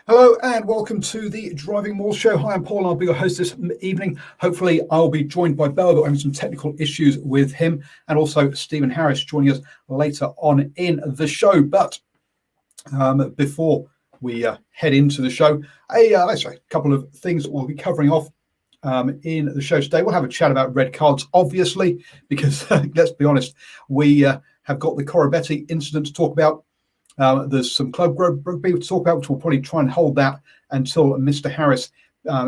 Hello and welcome to the DrivingMaul show. Hi, I'm Paul and I'll be your host this evening. Hopefully I'll be joined by Bella, but I'm having some technical issues with him, and also Stephen Harris joining us later on in the show. But before we head into the show, a couple of things we'll be covering off in the show today. We'll have a chat about red cards, obviously, because let's be honest, we have got the Corabetti incident to talk about. There's some Club Rugby to talk about, which we'll probably try and hold that until Mr. Harris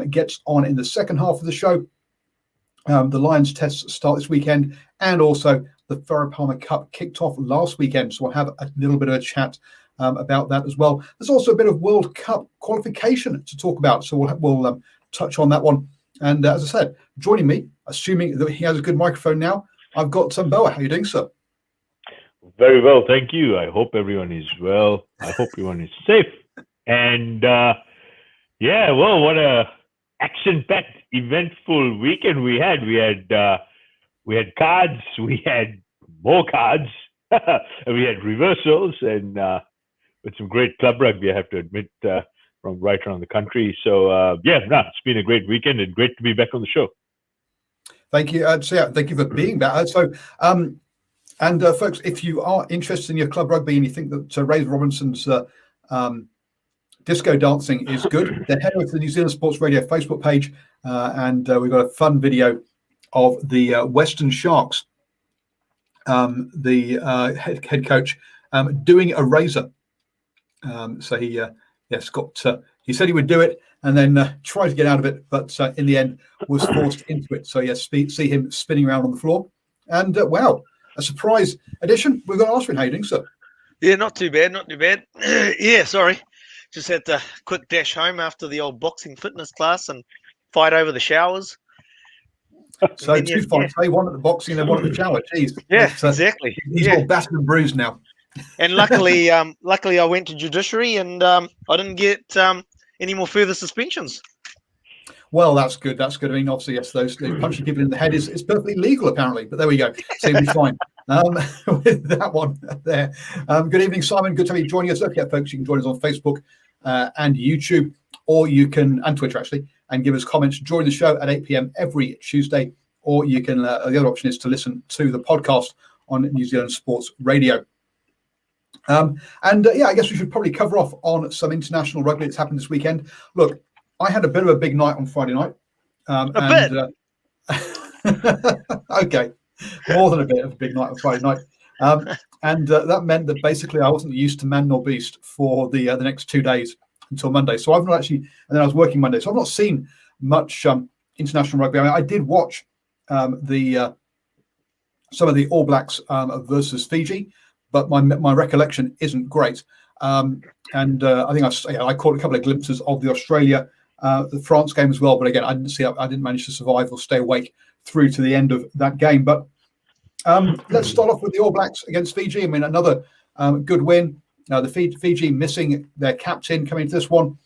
gets on in the second half of the show. The Lions tests start this weekend, and also the Farah Palmer Cup kicked off last weekend. So we'll have a little bit of a chat about that as well. There's also a bit of World Cup qualification to talk about, so we'll touch on that one. And as I said, joining me, assuming that he has a good microphone now, I've got Boa. How are you doing, sir? Very well, thank you. I hope everyone is well. I hope everyone is safe. And what a action-packed, eventful weekend we had. We had cards, we had more cards, and we had reversals, and with some great club rugby, I have to admit, from right around the country. So it's been a great weekend and great to be back on the show. Thank you. Thank you for being back. And folks, if you are interested in your club rugby and you think that Ray Robinson's disco dancing is good, then head over to the New Zealand Sports Radio Facebook page, and we've got a fun video of the Western Sharks, the head coach, doing a razor. So he he said he would do it and then tried to get out of it, but in the end was forced into it. So yes, see him spinning around on the floor, and wow. A surprise edition. We've got Ashwin. How you doing, sir? Yeah, not too bad, not too bad. Yeah, sorry. Just had to quick dash home after the old boxing fitness class and fight over the showers. So then, two fights, one at the boxing and one at the shower. Jeez. Yeah, exactly. He's all battered and bruised now. And luckily I went to judiciary and I didn't get any more further suspensions. Well, that's good. That's good. I mean, obviously, yes, those punching people in the head is perfectly legal, apparently. But there we go. So you'll be fine with that one there. Good evening, Simon. Good to have you joining us. Don't forget, folks, you can join us on Facebook and YouTube, or you can, and Twitter, actually, and give us comments during the show at 8 p.m. every Tuesday. Or you can, the other option is to listen to the podcast on New Zealand Sports Radio. I guess we should probably cover off on some international rugby that's happened this weekend. Look, I had a bit of a big night on Friday night. Okay, more than a bit of a big night on Friday night. That meant that basically I wasn't used to man nor beast for the next 2 days until Monday. So I've not actually, and then I was working Monday. So I've not seen much international rugby. I mean, I did watch some of the All Blacks versus Fiji, but my recollection isn't great. I think I caught a couple of glimpses of the Australia, the France game as well, but again, I didn't manage to survive or stay awake through to the end of that game. But let's start off with the All Blacks against Fiji. I mean, another good win. The Fiji missing their captain coming into this one.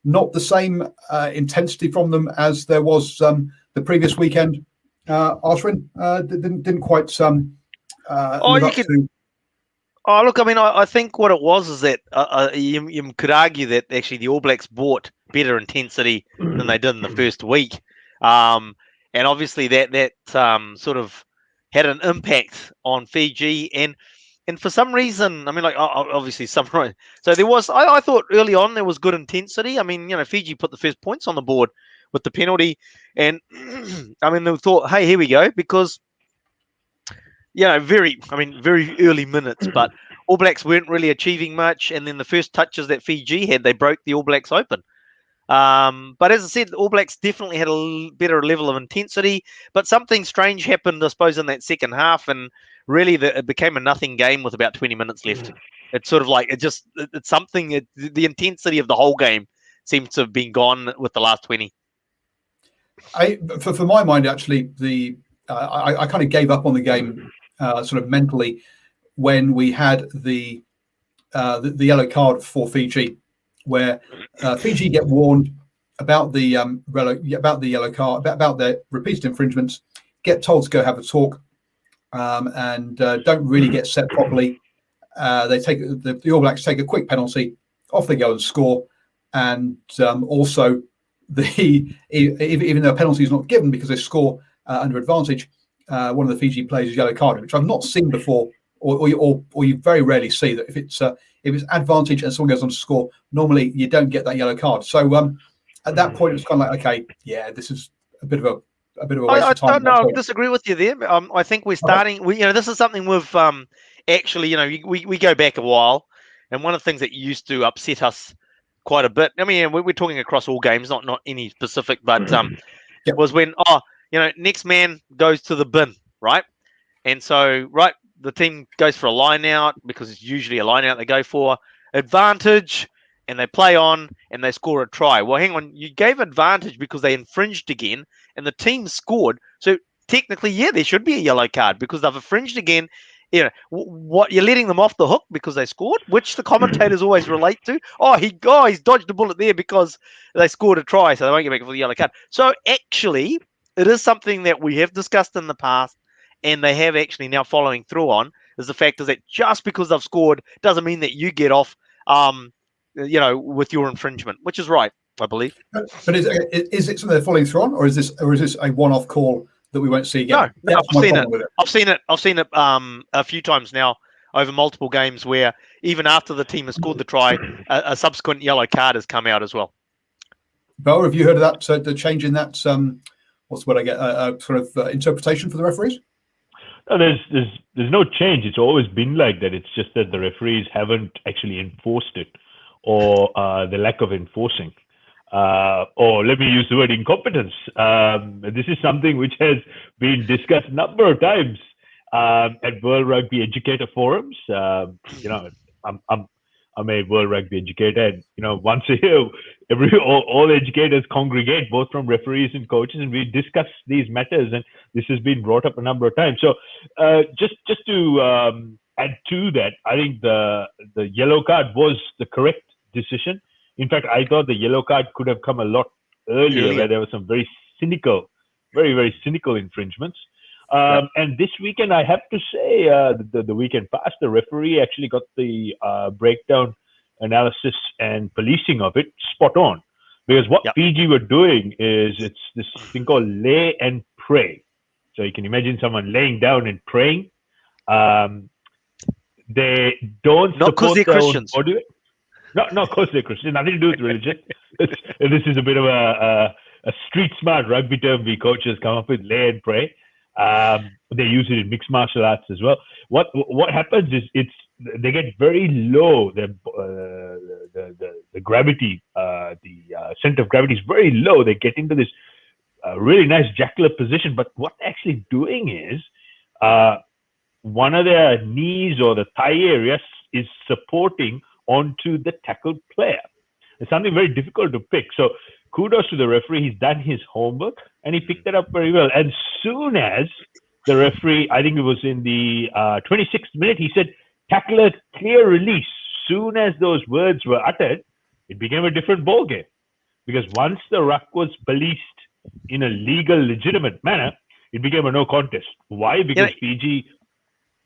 Not the same intensity from them as there was the previous weekend. Ashwin didn't quite. Look, I mean, I think what it was is that you could argue that actually the All Blacks brought better intensity than they did in the first week. And obviously that sort of had an impact on Fiji. And for some reason, I mean, like, obviously, so there was, I thought early on there was good intensity. I mean, Fiji put the first points on the board with the penalty. And, I mean, they thought, hey, here we go, because very early minutes, but All Blacks weren't really achieving much. And then the first touches that Fiji had, they broke the All Blacks open. But as I said, the All Blacks definitely had a better level of intensity, but something strange happened, I suppose, in that second half. And really it became a nothing game with about 20 minutes left. It's sort of like, it's something, the intensity of the whole game seems to have been gone with the last 20. For my mind, actually, I kind of gave up on the game sort of mentally when we had the yellow card for Fiji, where Fiji get warned about the yellow card, about their repeated infringements, get told to go have a talk, and don't really get set properly. They take the All Blacks take a quick penalty, off they go and score, and also even though a penalty is not given because they score under advantage, one of the Fiji players is yellow carded, which I've not seen before, or you very rarely see that if it's advantage and someone goes on to score, normally you don't get that yellow card. So at that point, it was kind of like, okay, yeah, this is a bit of a waste of time. I disagree with you there. I think we're starting. This is something we've actually, we go back a while, and one of the things that used to upset us quite a bit. I mean, we're talking across all games, not any specific, but was when next man goes to the bin, right? And so the team goes for a line out because it's usually a line out they go for advantage. And they play on and they score a try. Well, hang on. You gave advantage because they infringed again and the team scored. So technically, yeah, there should be a yellow card because they've infringed again. What you're letting them off the hook because they scored, which the commentators always relate to. He's dodged a bullet there because they scored a try, so they won't get back for the yellow card. So actually, it is something that we have discussed in the past and they have actually now following through on, is the fact is that just because they've scored doesn't mean that you get off with your infringement, which is right, I believe. But is it something they're following through on, or is this a one-off call that we won't see again? No, I've seen it a few times now over multiple games where even after the team has scored the try, a subsequent yellow card has come out as well. Bo, have you heard of that? The change in that what's what I get sort of interpretation for the referees? No, there's no change. It's always been like that. It's just that the referees haven't actually enforced it, or the lack of enforcing, or let me use the word incompetence. This is something which has been discussed a number of times at World Rugby Educator forums. I'm a World Rugby educator, and once a year, all educators congregate, both from referees and coaches, and we discuss these matters. And this has been brought up a number of times. So, just to add to that, I think the yellow card was the correct decision. In fact, I thought the yellow card could have come a lot earlier, where there were some very very cynical infringements. And this weekend, I have to say, the weekend past, the referee actually got the breakdown analysis and policing of it spot on. Because what Fiji were doing is it's this thing called lay and pray. So you can imagine someone laying down and praying. They don't not because they're Christians. Body weight. No, of course they're Christians. Nothing to do with religion. This is a bit of a street smart rugby term we coaches come up with, lay and pray. They use it in mixed martial arts as well. What happens is they get very low. The gravity, the center of gravity is very low. They get into this really nice jackalope position. But what they're actually doing is one of their knees or the thigh area is supporting onto the tackled player. It's something very difficult to pick. So kudos to the referee. He's done his homework and he picked that up very well. And soon as the referee, I think it was in the 26th minute, he said, tackler, clear release. Soon as those words were uttered, it became a different ballgame. Because once the ruck was policed in a legal, legitimate manner, it became a no contest. Why? Because Fiji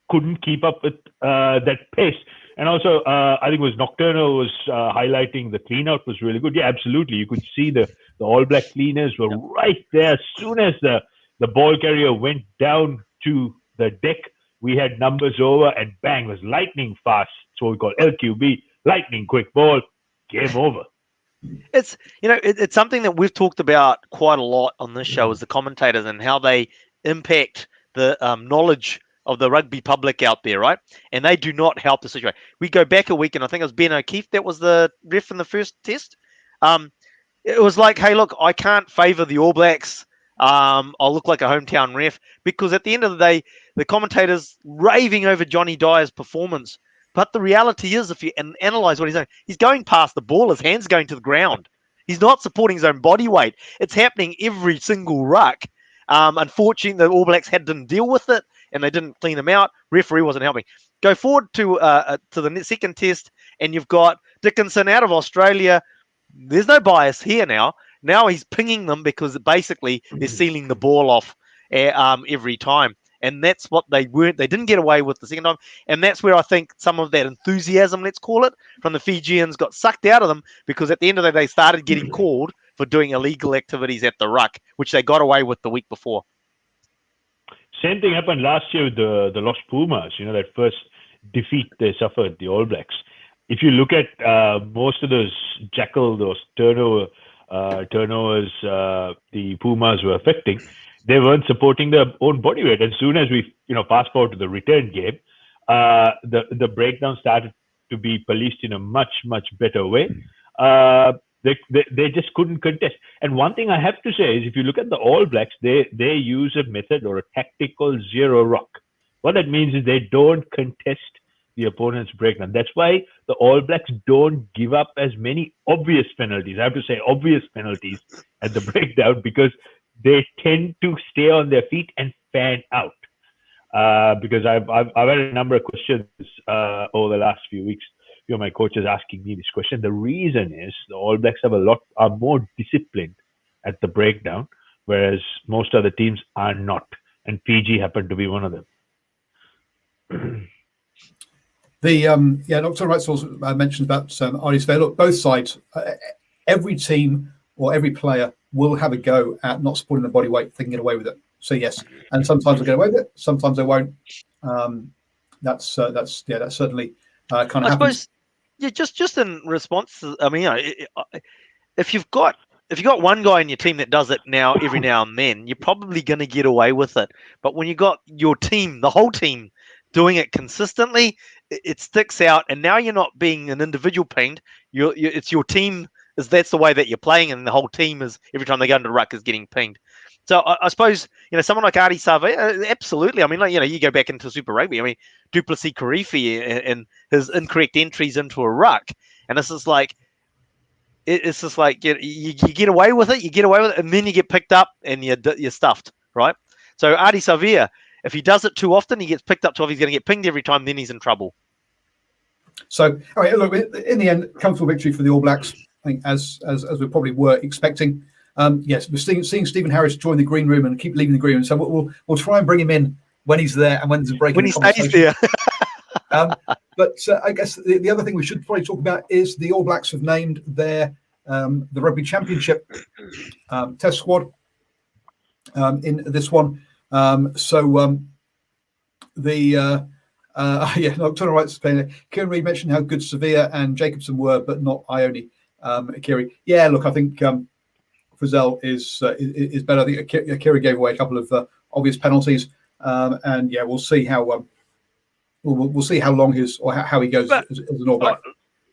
couldn't keep up with that pace. And also, I think it was Nocturnal was highlighting the clean out was really good. Yeah, absolutely. You could see the All Black cleaners were right there. As soon as the ball carrier went down to the deck, we had numbers over and bang, it was lightning fast. So we call LQB, lightning quick ball, game over. It's it's something that we've talked about quite a lot on this show as the commentators and how they impact the knowledge of the rugby public out there, right? And they do not help the situation. We go back a week, and I think it was Ben O'Keefe that was the ref in the first test. It was like, hey, look, I can't favour the All Blacks. I'll look like a hometown ref because at the end of the day, the commentators raving over Johnny Dyer's performance. But the reality is, if you analyse what he's doing, he's going past the ball, his hand's going to the ground. He's not supporting his own body weight. It's happening every single ruck. Unfortunately, the All Blacks didn't deal with it, and they didn't clean them out. Referee wasn't helping. Go forward to the second test, and you've got Dickinson out of Australia. There's no bias here now. Now he's pinging them because basically they're sealing the ball off every time. and that's what they didn't get away with the second time, and that's where I think some of that enthusiasm, let's call it, from the Fijians got sucked out of them, because at the end of the day they started getting called for doing illegal activities at the ruck, which they got away with the week before. Same thing happened last year with the Lost Pumas, that first defeat they suffered, the All Blacks. If you look at most of those turnovers the Pumas were affecting, they weren't supporting their own body weight. As soon as we, fast forward to the return game, the breakdown started to be policed in a much, much better way. They just couldn't contest. And one thing I have to say is, if you look at the All Blacks, they use a method or a tactical zero ruck. What that means is they don't contest the opponent's breakdown. That's why the All Blacks don't give up as many obvious penalties. I have to say obvious penalties at the breakdown, because they tend to stay on their feet and fan out. Because I've had a number of questions over the last few weeks. My coaches asking me this question. The reason is the All Blacks are more disciplined at the breakdown, whereas most other teams are not, and Fiji happened to be one of them. Dr. Wright also mentioned about Ardie Savea. Look, both sides, every team or every player will have a go at not supporting the body weight if they can get away with it. So yes, and sometimes they'll get away with it, sometimes they won't. That's certainly kind of happens. Suppose, yeah, just in response to, if you've got one guy in your team that does it every now and then, you're probably going to get away with it. But when you got your team, the whole team, doing it consistently, it sticks out. And now you're not being an individual pinged. It's your team. That's the way that you're playing, and the whole team is, every time they go into the ruck, is getting pinged. So I suppose, someone like Ardie Savea, absolutely. You go back into Super Rugby. Duplessis Karifi and his incorrect entries into a ruck, and it's just like you get away with it, and then you get picked up and you're stuffed, right? So Ardie Savea, if he does it too often, he gets picked up too often. He's going to get pinged every time. Then he's in trouble. So, all right, look, in the end, comfortable victory for the All Blacks, I think, as we probably were expecting. Yes, we're seeing Stephen Harris join the green room and keep leaving the green room. So we'll try and bring him in when he's there and when there's a break. When he stays there. But I guess the other thing we should probably talk about is the All Blacks have named their the Rugby Championship Test squad in this one. Turner Wright's playing. Kieran Reid mentioned how good Savea and Jacobson were, but not Ione. Akiri. Yeah, look, I think Frizzell is better. I think Akiri gave away a couple of obvious penalties, and yeah, we'll see how we'll see how long how he goes as an All Black.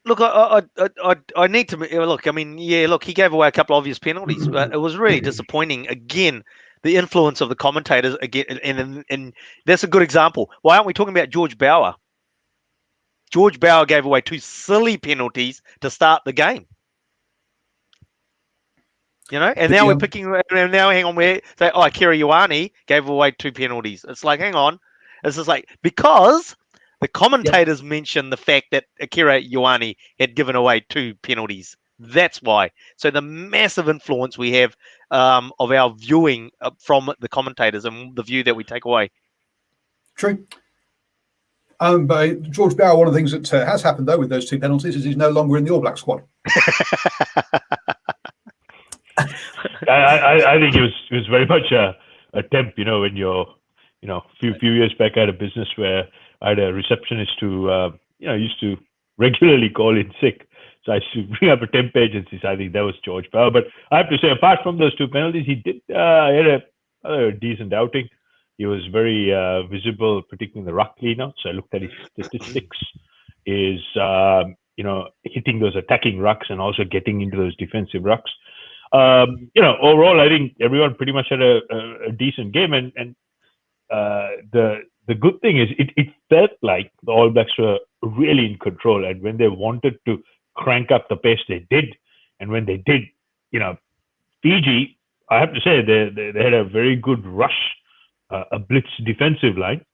Look, I need to look. He gave away a couple of obvious penalties, but it was really disappointing. Again, the influence of the commentators again, and that's a good example. Why aren't we talking about George Bower? George Bower gave away 2 silly penalties to start the game. And now we're picking. And now, hang on, we say, Akira Ioane gave away 2 penalties. It's like, hang on, it's just like, because the commentators mentioned the fact that Akira Ioane had given away 2 penalties. That's why. So the massive influence we have of our viewing from the commentators and the view that we take away. True. But George Bower, one of the things that has happened though with those 2 penalties is he's no longer in the All Black squad. I think it was very much a attempt, when you're, few years back I had a business where I had a receptionist who, used to regularly call in sick. So I used to bring up a temp agency. So I think that was George Bower. But I have to say, apart from those 2 penalties, he did had a decent outing. He was very visible, particularly in the ruck cleanout. So I looked at his statistics. Is hitting those attacking rucks and also getting into those defensive rucks. Overall, I think everyone pretty much had a decent game, and the good thing is it felt like the All Blacks were really in control, and when they wanted to crank up the pace, they did, and when they did, Fiji, I have to say they had a very good rush, a blitz defensive line,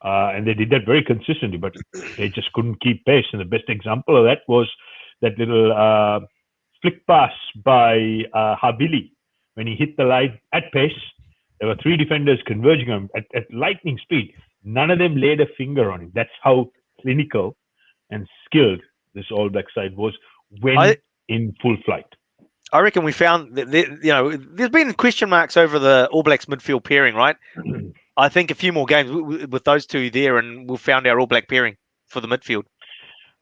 and they did that very consistently, but they just couldn't keep pace. And the best example of that was that little flick pass by Habili when he hit the line at pace, There were 3 defenders converging on him at lightning speed. None of them laid a finger on him. That's how clinical and skilled this All Black side was when in full flight. I reckon we found that there's been question marks over the All Blacks midfield pairing, right? I think a few more games with those two there, and we've found our All Black pairing for the midfield.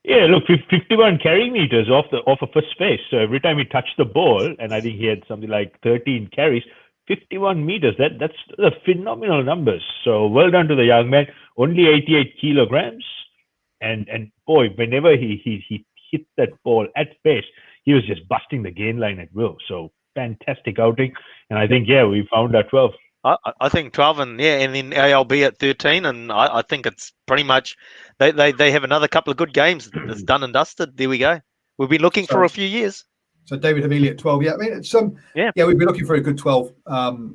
Yeah, look, 51 carry meters off a first space. So every time he touched the ball, and I think he had something like 13 carries, 51 meters. That's a phenomenal numbers. So well done to the young man. Only 88 kilograms, and boy, whenever he hit that ball at pace, he was just busting the gain line at will. So fantastic outing, and I think we found our 12. I think 12 and then ALB at 13, and I think it's pretty much they have another couple of good games. It's done and dusted. There we go. We've been looking for a few years. So David Havili at 12. Yeah, I mean it's we've been looking for a good 12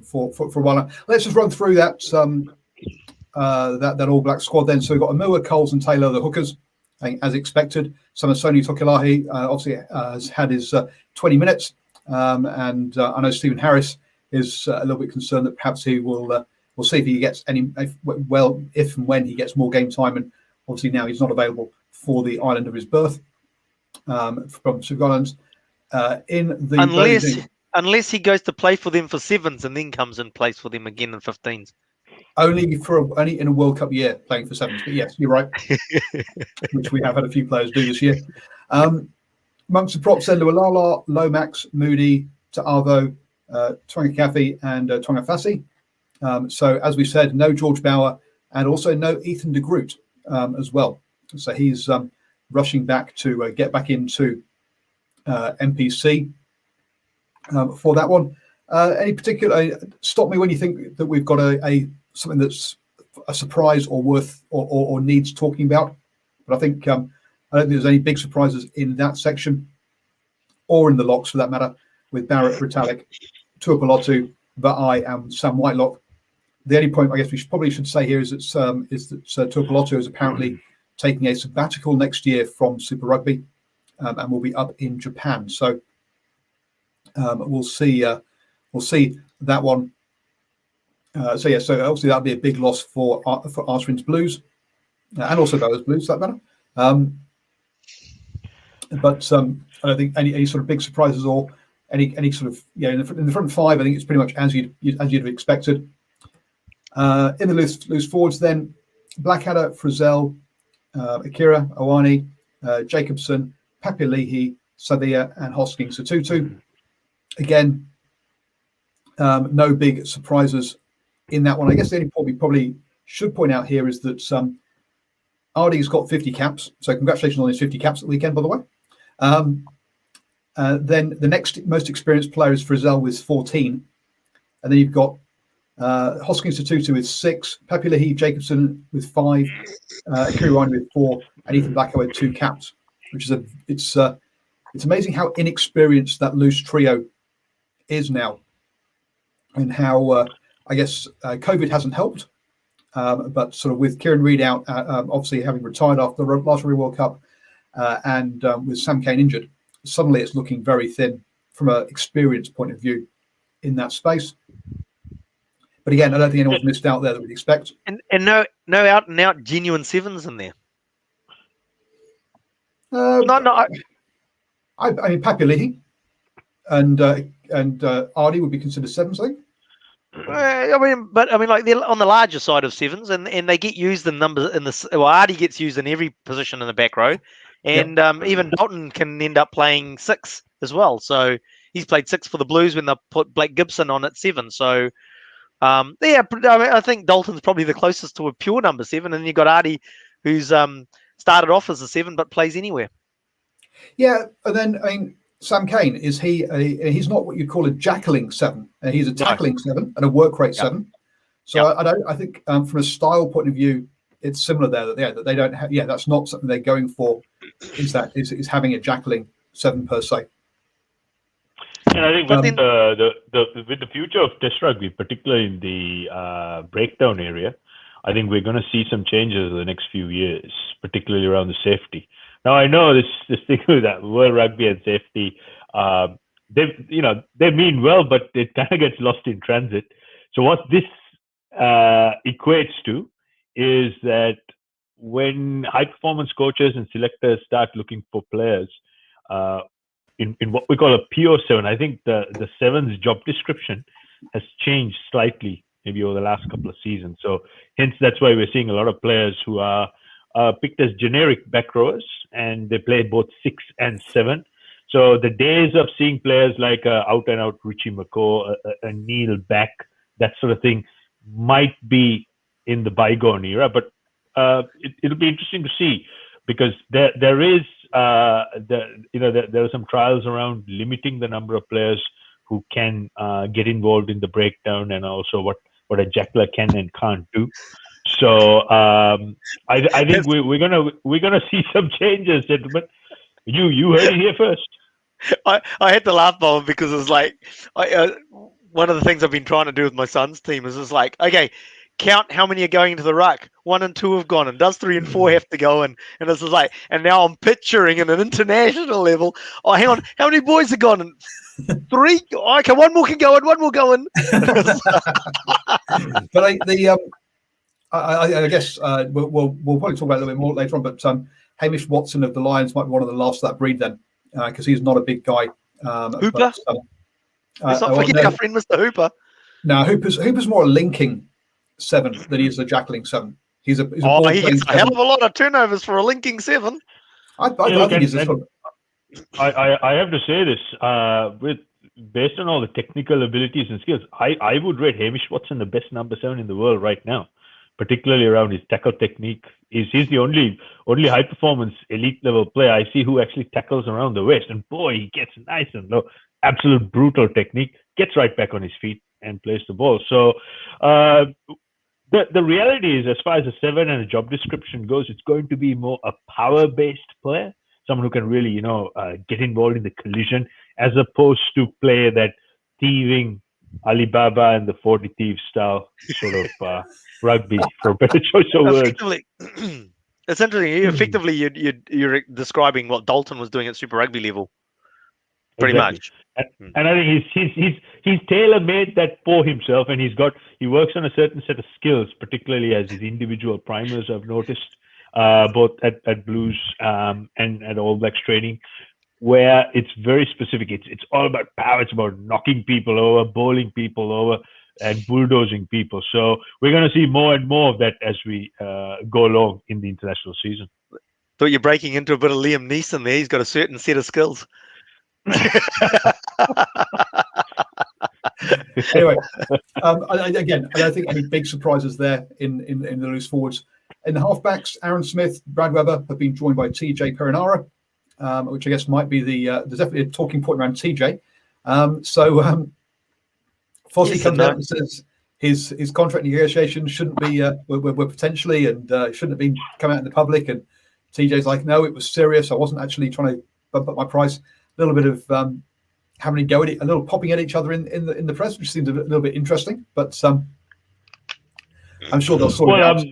for a while now. Let's just run through that that All Black squad then. So we've got Amua, Coles, and Taylor, the hookers, as expected. Samasoni Tokilahi obviously has had his 20 minutes, and I know Stephen Harris is a little bit concerned that perhaps he will we'll see if he gets if and when he gets more game time, and obviously now he's not available for the island of his birth from Super Islands. Unless he goes to play for them for sevens and then comes and plays for them again in 15s. Only in a World Cup year playing for sevens, but yes, you're right. Which we have had a few players do this year. Amongst the props, then Lualala, Lomax, Moody, Ta'avo, Tonga Cafe, and Tonga Fassi. So as we said, no George Bauer, and also no Ethan de Groot as well. So he's rushing back to get back into NPC for that one. Any particular? Stop me when you think that we've got a something that's a surprise or worth or needs talking about. But I think I don't think there's any big surprises in that section, or in the locks for that matter, with Barrett, Ritalik, Tuapolotu, Va'ai, and Sam Whitelock. The only point I guess we probably should say here is that Tuapolotu is apparently taking a sabbatical next year from Super Rugby, and will be up in Japan. So we'll see that one. So obviously that'll be a big loss for Ashwin's Blues, and also Bella's Blues for that matter. But I don't think any sort of big surprises or any sort of in the front five. I think it's pretty much as you'd have expected. In the loose forwards, then Blackadder, Frizzell, Akira, Owani, Jacobson, Papali'i, Savia, and Hoskins Satutu. Again, no big surprises in that one. I guess the only point we probably should point out here is that Ardy's got 50 caps. So congratulations on his 50 caps at the weekend, by the way. Then the next most experienced player is Frizzell with 14. And then you've got Hoskins Satutu with 6, Papali'i Jacobson with 5, Akira Owani with 4, and Ethan Blackadder with 2 caps, which is it's amazing how inexperienced that loose trio is now, and how I guess COVID hasn't helped, but sort of with Kieran Reid out, obviously having retired after the last World Cup, and with Sam Cane injured, suddenly it's looking very thin from an experience point of view in that space. But again, I don't think anyone's missed out there that we'd expect. And no out and out genuine sevens in there. I mean, Papali'i and Ardy would be considered sevens, I think. But like they're on the larger side of sevens, and they get used in numbers in the. Well, Ardy gets used in every position in the back row, and even Dalton can end up playing 6 as well. So he's played 6 for the Blues when they put Blake Gibson on at 7. So I think Dalton's probably the closest to a pure number 7, and then you got Ardy, who's started off as a 7 but plays anywhere. Yeah, and then I mean, Sam Cane, is he's not what you'd call a jackling 7. He's a tackling 7 and a work rate 7. So I think from a style point of view, it's similar there. That they don't have. That's not something they're going for. Is having a jackling 7 per se. And I think with the future of Test rugby, particularly in the breakdown area, I think we're going to see some changes in the next few years, particularly around the safety. Now I know this thing with that World Rugby and safety, they mean well, but it kind of gets lost in transit. So what this equates to is that when high performance coaches and selectors start looking for players in what we call a PO7, I think the seven's job description has changed slightly maybe over the last couple of seasons. So hence that's why we're seeing a lot of players who are picked as generic back rowers, and they play both 6 and 7. So the days of seeing players like out and out Richie McCaw, a Neil Back, that sort of thing might be in the bygone era, but it'll be interesting to see, because there is there are some trials around limiting the number of players who can get involved in the breakdown, and also what a jackler can and can't do. So I think we're gonna see some changes, gentlemen. You heard it here first. I had to laugh, Bob, because it's like one of the things I've been trying to do with my son's team is just like, okay, count how many are going into the ruck. 1 and 2 have gone, and does 3 and 4 have to go? And this is like, and now I'm picturing at an international level. Oh, hang on, how many boys have gone? And 3. Oh, okay, one more can go in. One more going. But I guess we'll probably talk about it a little bit more later on. But Hamish Watson of the Lions might be one of the last of that breed then, because he's not a big guy. Hooper. But, let's not forget our friend Mr. Hooper. No, Hooper's more a linking 7 than he is a jackling 7. He gets a hell of a lot of turnovers for a linking 7. I think he's a sort of... I have to say this, based on all the technical abilities and skills, I would rate Hamish Watson the best number 7 in the world right now, particularly around his tackle technique. He's the only high performance elite level player I see who actually tackles around the waist, and boy, he gets nice and low. Absolute brutal technique, gets right back on his feet and plays the ball. So the reality is, as far as a 7 and a job description goes, it's going to be more a power based player, someone who can really get involved in the collision, as opposed to play that thieving Alibaba and the 40 Thieves style sort of rugby, for a better choice of words. It's interesting. Effectively, you're describing what Dalton was doing at Super Rugby level, pretty much. And I think he's tailor-made that for himself, and he works on a certain set of skills, particularly as his individual primers. I've noticed both at Blues and at All Blacks training, where it's very specific. It's all about power. It's about knocking people over, bowling people over, and bulldozing people. So we're going to see more and more of that as we go along in the international season. Thought you're breaking into a bit of Liam Neeson there. He's got a certain set of skills. Anyway, again, I don't think any big surprises there in the loose forwards. In the halfbacks, Aaron Smith, Brad Weber have been joined by TJ Perinara, which I guess might be there's definitely a talking point around TJ. Fozzie comes out and says his contract negotiations shouldn't be were potentially and shouldn't have been come out in the public. And TJ's like, no, it was serious. I wasn't actually trying to bump up my price. A little bit of having a go at it, a little popping at each other in the press, which seems a little bit interesting. But I'm sure they'll sort it out.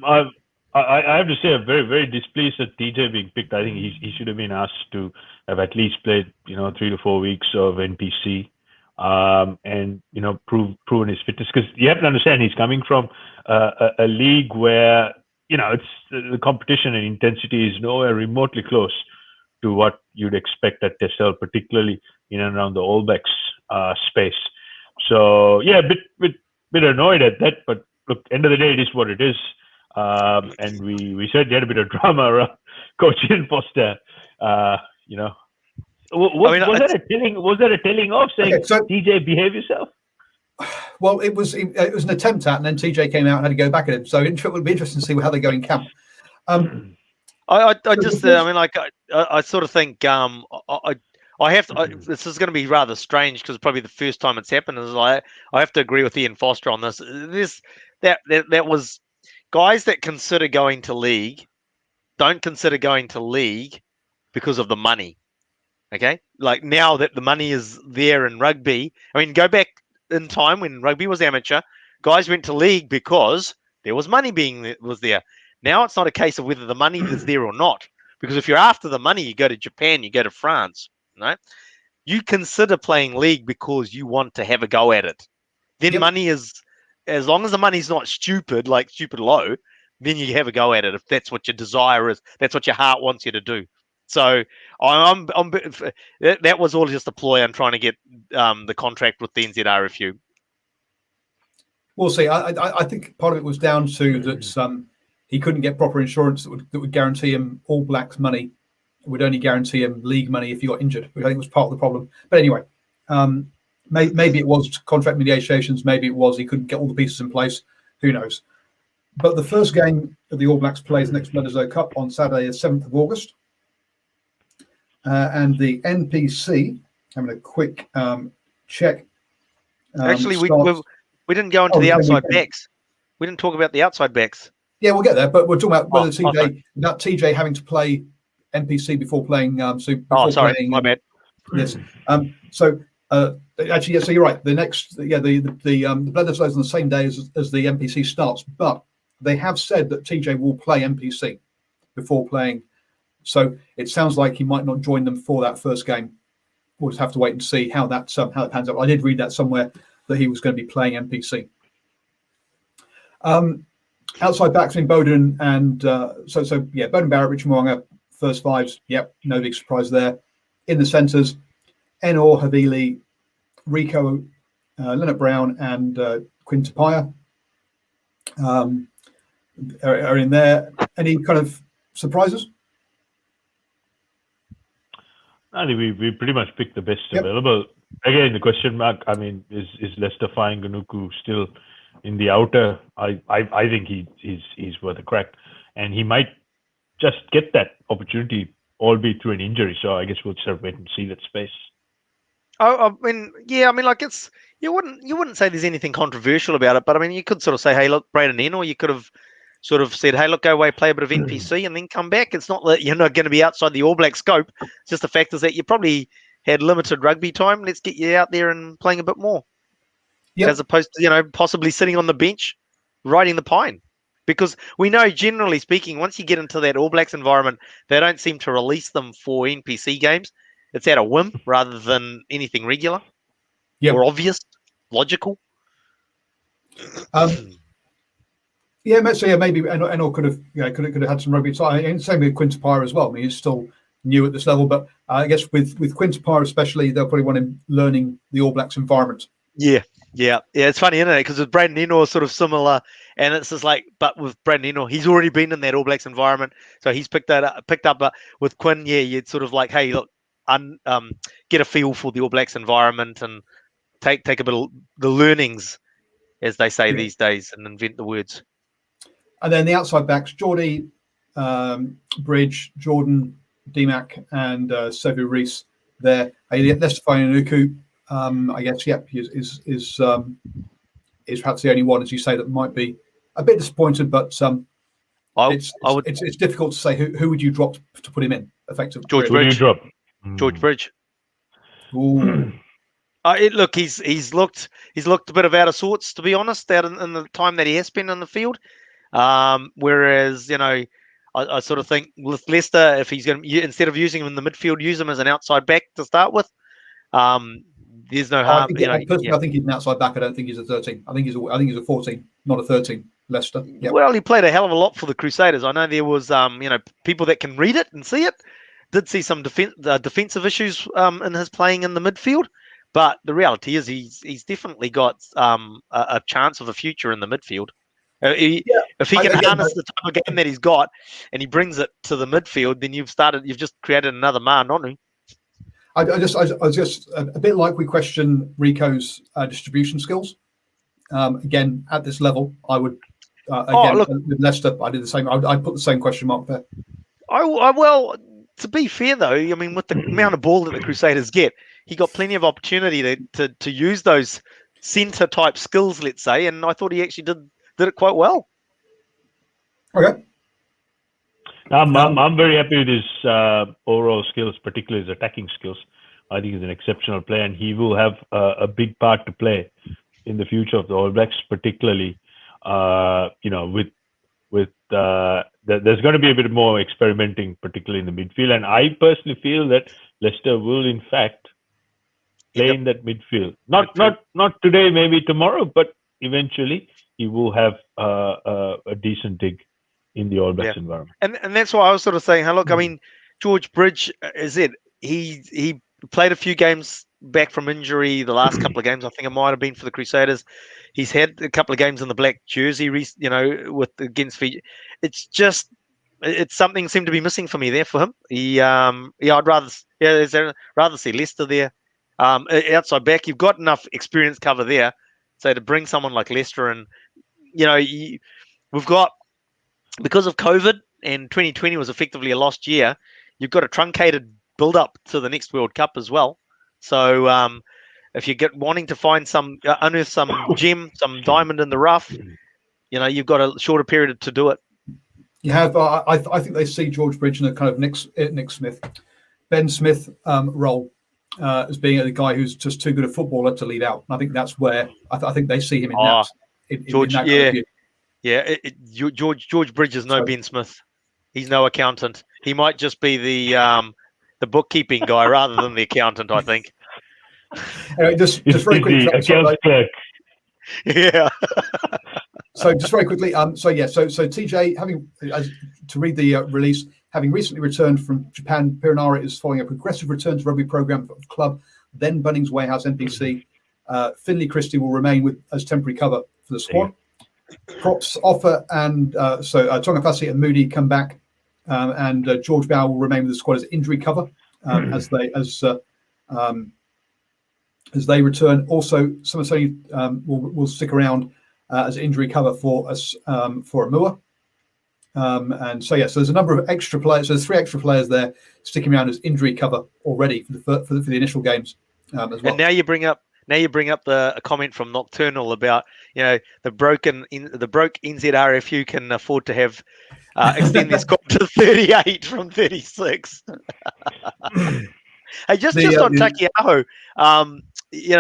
I have to say, I'm very, very displeased at TJ being picked. I think he should have been asked to have at least played 3 to 4 weeks of NPC. And proven his fitness, because you have to understand he's coming from a league where it's the competition and intensity is nowhere remotely close to what you'd expect at Tessel, particularly in and around the All Blacks space. So yeah, a bit annoyed at that, but look, end of the day, it is what it is. And we certainly had a bit of drama around Coach Ian Foster. Was that a telling off saying, okay, so, TJ, behave yourself? Well, it was an attempt at, and then TJ came out and had to go back at him. So it would be interesting to see how they go in camp. I sort of think I have to. This is going to be rather strange because probably the first time it's happened is I have to agree with Ian Foster on this. That was guys that consider going to league don't consider going to league because of the money. Okay, like now that the money is there in rugby, I mean, go back in time when rugby was amateur, guys went to league because there was money was there. Now it's not a case of whether the money is there or not, because if you're after the money, you go to Japan, you go to France, right? You consider playing league because you want to have a go at it. Then money is as long as the money's not stupid, like stupid low, then you have a go at it if that's what your desire is. That's what your heart wants you to do. So that was all just a ploy on trying to get the contract with the NZRFU. We'll see. I think part of it was down to that he couldn't get proper insurance that would guarantee him All Blacks money. It would only guarantee him league money if he got injured, which I think was part of the problem. But anyway, maybe it was contract negotiations. Maybe it was he couldn't get all the pieces in place. Who knows? But the first game of the All Blacks plays next Bledisloe Cup on Saturday, the 7th of August. And the NPC, having a quick check. Actually, we didn't go into the outside backs. We didn't talk about the outside backs. Yeah, we'll get there. But we're talking about whether TJ having to play NPC before playing. My bad. Yes. Actually, yeah. So you're right. The next, the Bledisloe is on the same day as the NPC starts, but they have said that TJ will play NPC before playing. So it sounds like he might not join them for that first game. We'll just have to wait and see how that pans out. I did read that somewhere that he was going to be playing NPC. Outside backs in Bowden and Bowden Barrett, Richard Mo'unga, first fives. Yep, no big surprise there. In the centres, Enor, Havili, Rico, Leonard Brown, and Quinn Tapia are in there. Any kind of surprises? I think we pretty much picked the best available. Again, the question mark, I mean, is Leicester Fine Ganuku still in the outer? I think he's worth a crack. And he might just get that opportunity, albeit through an injury. So I guess we'll just have to wait and see that space. I mean, like it's you wouldn't say there's anything controversial about it, but I mean, you could sort of say, hey, look, Braden in, or you could have sort of said, hey, look, go away, play a bit of NPC, and then come back. It's not that you're not going to be outside the All Black scope. It's just the fact is that you probably had limited rugby time. Let's get you out there and playing a bit more, as opposed to possibly sitting on the bench, riding the pine. Because we know, generally speaking, once you get into that All Blacks environment, they don't seem to release them for NPC games. It's at a whim rather than anything regular or obvious, logical. Maybe Enor could have had some rugby time. Same with Quinn Tapia as well. I mean, he's still new at this level, but I guess with Quinn Tapia especially, they'll probably want him learning the All Blacks environment. Yeah. It's funny, isn't it? Because with Braden Enor, sort of similar, and it's just like, but with Braden Enor, he's already been in that All Blacks environment, so he's picked up. But with Quinn, you'd sort of like, hey, look, get a feel for the All Blacks environment and take a bit of the learnings, as they say these days, and invent the words. And then the outside backs, Geordie, Bridge, Jordan, DMAC, and Sevu Reece there. Leicester Fine I guess, is perhaps the only one, as you say, that might be a bit disappointed, but it's difficult to say who would you drop to put him in, effectively. George Bridge. George Bridge. Ooh. Look, he's looked a bit of out of sorts, to be honest, out in the time that he has spent in the field. Whereas, I sort of think with Leicester, if he's going to, instead of using him in the midfield, use him as an outside back to start with. There's no harm. I think he's an outside back. I don't think he's a 13. I think he's a 14, not a 13. Leicester. Yep. Well, he played a hell of a lot for the Crusaders. I know there was, people that can read it and see it. Did see some defensive issues in his playing in the midfield, but the reality is he's definitely got a chance of a future in the midfield. If he can harness the type of game that he's got and he brings it to the midfield, then you've just created another Ma Nonu. I was just a bit like we question Rico's distribution skills. Again, at this level, I would with Leicester, I did the same. I'd put the same question mark there. Well, to be fair though, I mean, with the amount of ball that the Crusaders get, he got plenty of opportunity to use those centre type skills, let's say, and I thought he actually did it quite well. Okay. I'm very happy with his overall skills, particularly his attacking skills. I think he's an exceptional player, and he will have a big part to play in the future of the All Blacks, particularly, there's going to be a bit more experimenting, particularly in the midfield. And I personally feel that Leicester will, in fact, play in that midfield. Not today, maybe tomorrow, but eventually he will have a decent dig in the All Blacks environment. And that's why I was sort of saying, hey, look, I mean, George Bridge is it. He played a few games back from injury. The last couple of games, I think it might have been for the Crusaders. He's had a couple of games in the black jersey, with against Fiji. It's something seemed to be missing for me there for him. I'd rather see Leicester there. Outside back, you've got enough experience cover there. So to bring someone like Leicester and, we've got, because of COVID and 2020 was effectively a lost year, you've got a truncated build up to the next World Cup as well. So if you get wanting to find unearth some gem, some diamond in the rough, you've got a shorter period to do it. You have, I think they see George Bridge in a kind of Nick Smith, Ben Smith role as being a guy who's just too good a footballer to lead out. And I think that's where I think they see him in George. In that kind of view. George Bridge is no Ben Smith. He's no accountant. He might just be the bookkeeping guy rather than the accountant, I think. Anyway, just very quickly. Yeah. So just very quickly, so TJ, to read the release, having recently returned from Japan, Piranara is following a progressive return to rugby program for the club, then Bunnings Warehouse NPC. Finley Christie will remain as temporary cover for the squad. Props offer and Tonga Fassi and Moody come back, and George Bow will remain with the squad as injury cover as they return. Also, Samasoni will stick around as injury cover for us for Amua. So there's a number of extra players. So there's 3 extra players there sticking around as injury cover already for the initial games as well. And now you bring up the comment from Nocturnal about the broke NZRFU can afford to have extend their squad to 38 from 36. Hey, just on Takiaho,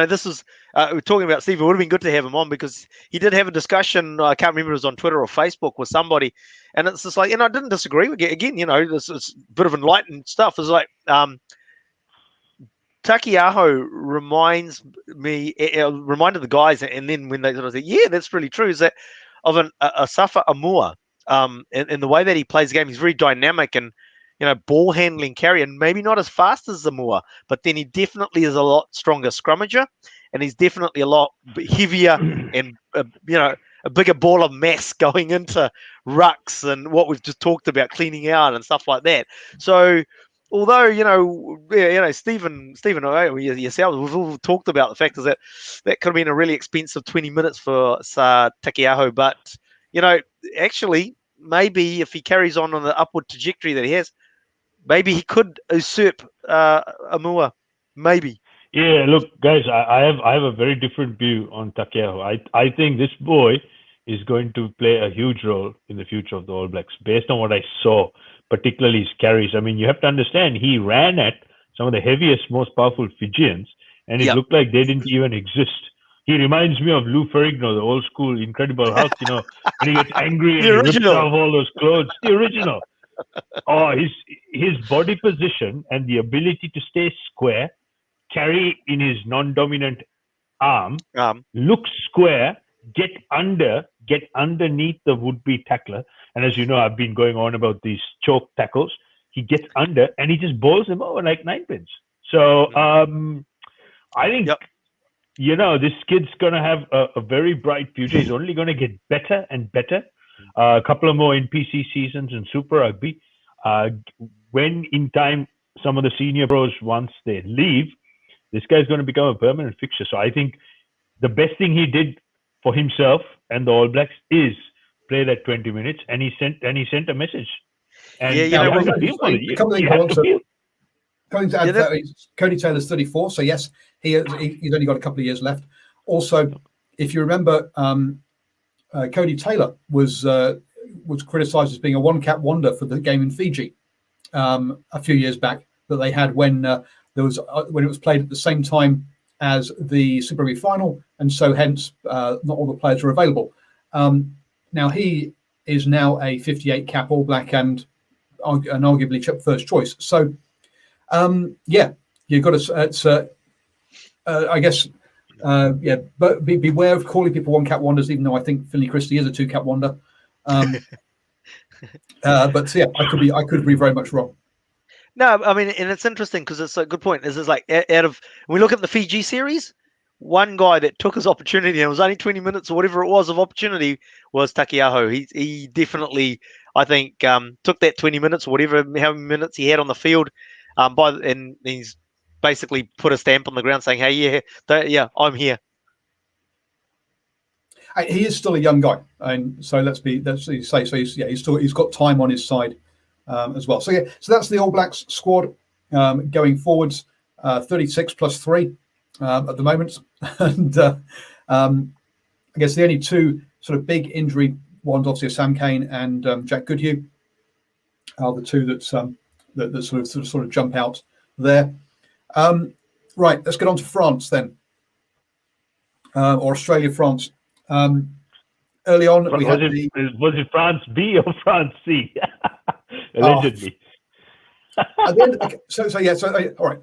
this is we're talking about Steve. It would have been good to have him on because he did have a discussion. I can't remember if it was on Twitter or Facebook with somebody, and it's just like, I didn't disagree with it. Again, this is a bit of enlightened stuff. It's like Takiaho reminded the guys, and then when they sort of said, "Yeah, that's really true," is that of a Safa Amua, in the way that he plays the game, he's very dynamic and ball handling carry, and maybe not as fast as Zamua, but then he definitely is a lot stronger scrummager, and he's definitely a lot heavier and a bigger ball of mass going into rucks and what we've just talked about, cleaning out and stuff like that. So although Stephen yourself, we've all talked about the fact is that could have been a really expensive 20 minutes for Takiaho, but actually maybe if he carries on the upward trajectory that he has, maybe he could usurp Amua. Maybe. Yeah, look, guys, I have a very different view on Takeaho. I think this boy is going to play a huge role in the future of the All Blacks, based on what I saw, particularly his carries. I mean, you have to understand, he ran at some of the heaviest, most powerful Fijians, and it looked like they didn't even exist. He reminds me of Lou Ferrigno, the old school Incredible Hulk, when he gets angry and he rips off all those clothes. The original. Oh, his body position and the ability to stay square, carry in his non-dominant arm, look square, get underneath the would-be tackler. And as you know, I've been going on about these choke tackles. He gets under and he just bowls him over like 9 pins. So I think, this kid's going to have a very bright future. He's only going to get better and better. A couple of more NPC seasons in Super Rugby. When in time, some of the senior pros, once they leave, this guy's going to become a permanent fixture. So I think the best thing he did for himself and the All Blacks is play that 20 minutes, and he sent a message. And Going to add, Cody Taylor's 34, so yes, he's only got a couple of years left. Also, if you remember, Cody Taylor was criticised as being a one-cap wonder for the game in Fiji a few years back that they had when it was played at the same time as the Super Rugby final, and so hence not all the players were available. Now he is now a 58 cap All Black and arguably first choice. So you've got to. I guess Yeah, but beware of calling people one-cap wonders, even though I think Finley Christie is a two-cap wonder. But yeah, I could be very much wrong. No, I mean, and it's interesting because it's a good point. This is like out of when we look at the Fiji series, one guy that took his opportunity and it was only 20 minutes or whatever it was of opportunity was Takiaho. He definitely, I think, took that 20 minutes or whatever how many minutes he had on the field, and he's basically put a stamp on the ground saying, "Hey, yeah, I'm here." He is still a young guy, and so let's say so. He's got time on his side as well. So so that's the All Blacks squad going forwards. 36 plus 3 at the moment, and I guess the only two sort of big injury ones, obviously, Sam Cane and Jack Goodhue, are the two that sort of jump out there. Right, let's get on to France then, or Australia, France. Early on, we had was it France B or France C? Allegedly. All right.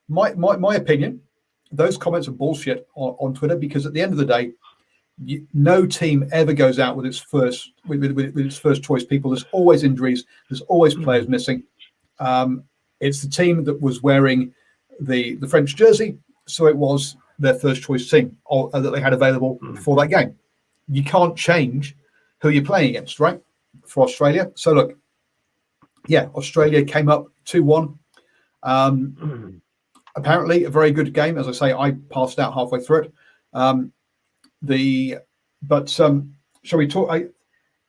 My opinion, those comments are bullshit on Twitter, because at the end of the day, no team ever goes out with its first choice people. There's always injuries. There's always players missing. It's the team that was wearing the French jersey, so it was their first choice team that they had available for that game. You can't change who you're playing against, right? For Australia. So look, yeah, Australia came up 2-1. Apparently a very good game. As I say, I passed out halfway through it. Shall we talk?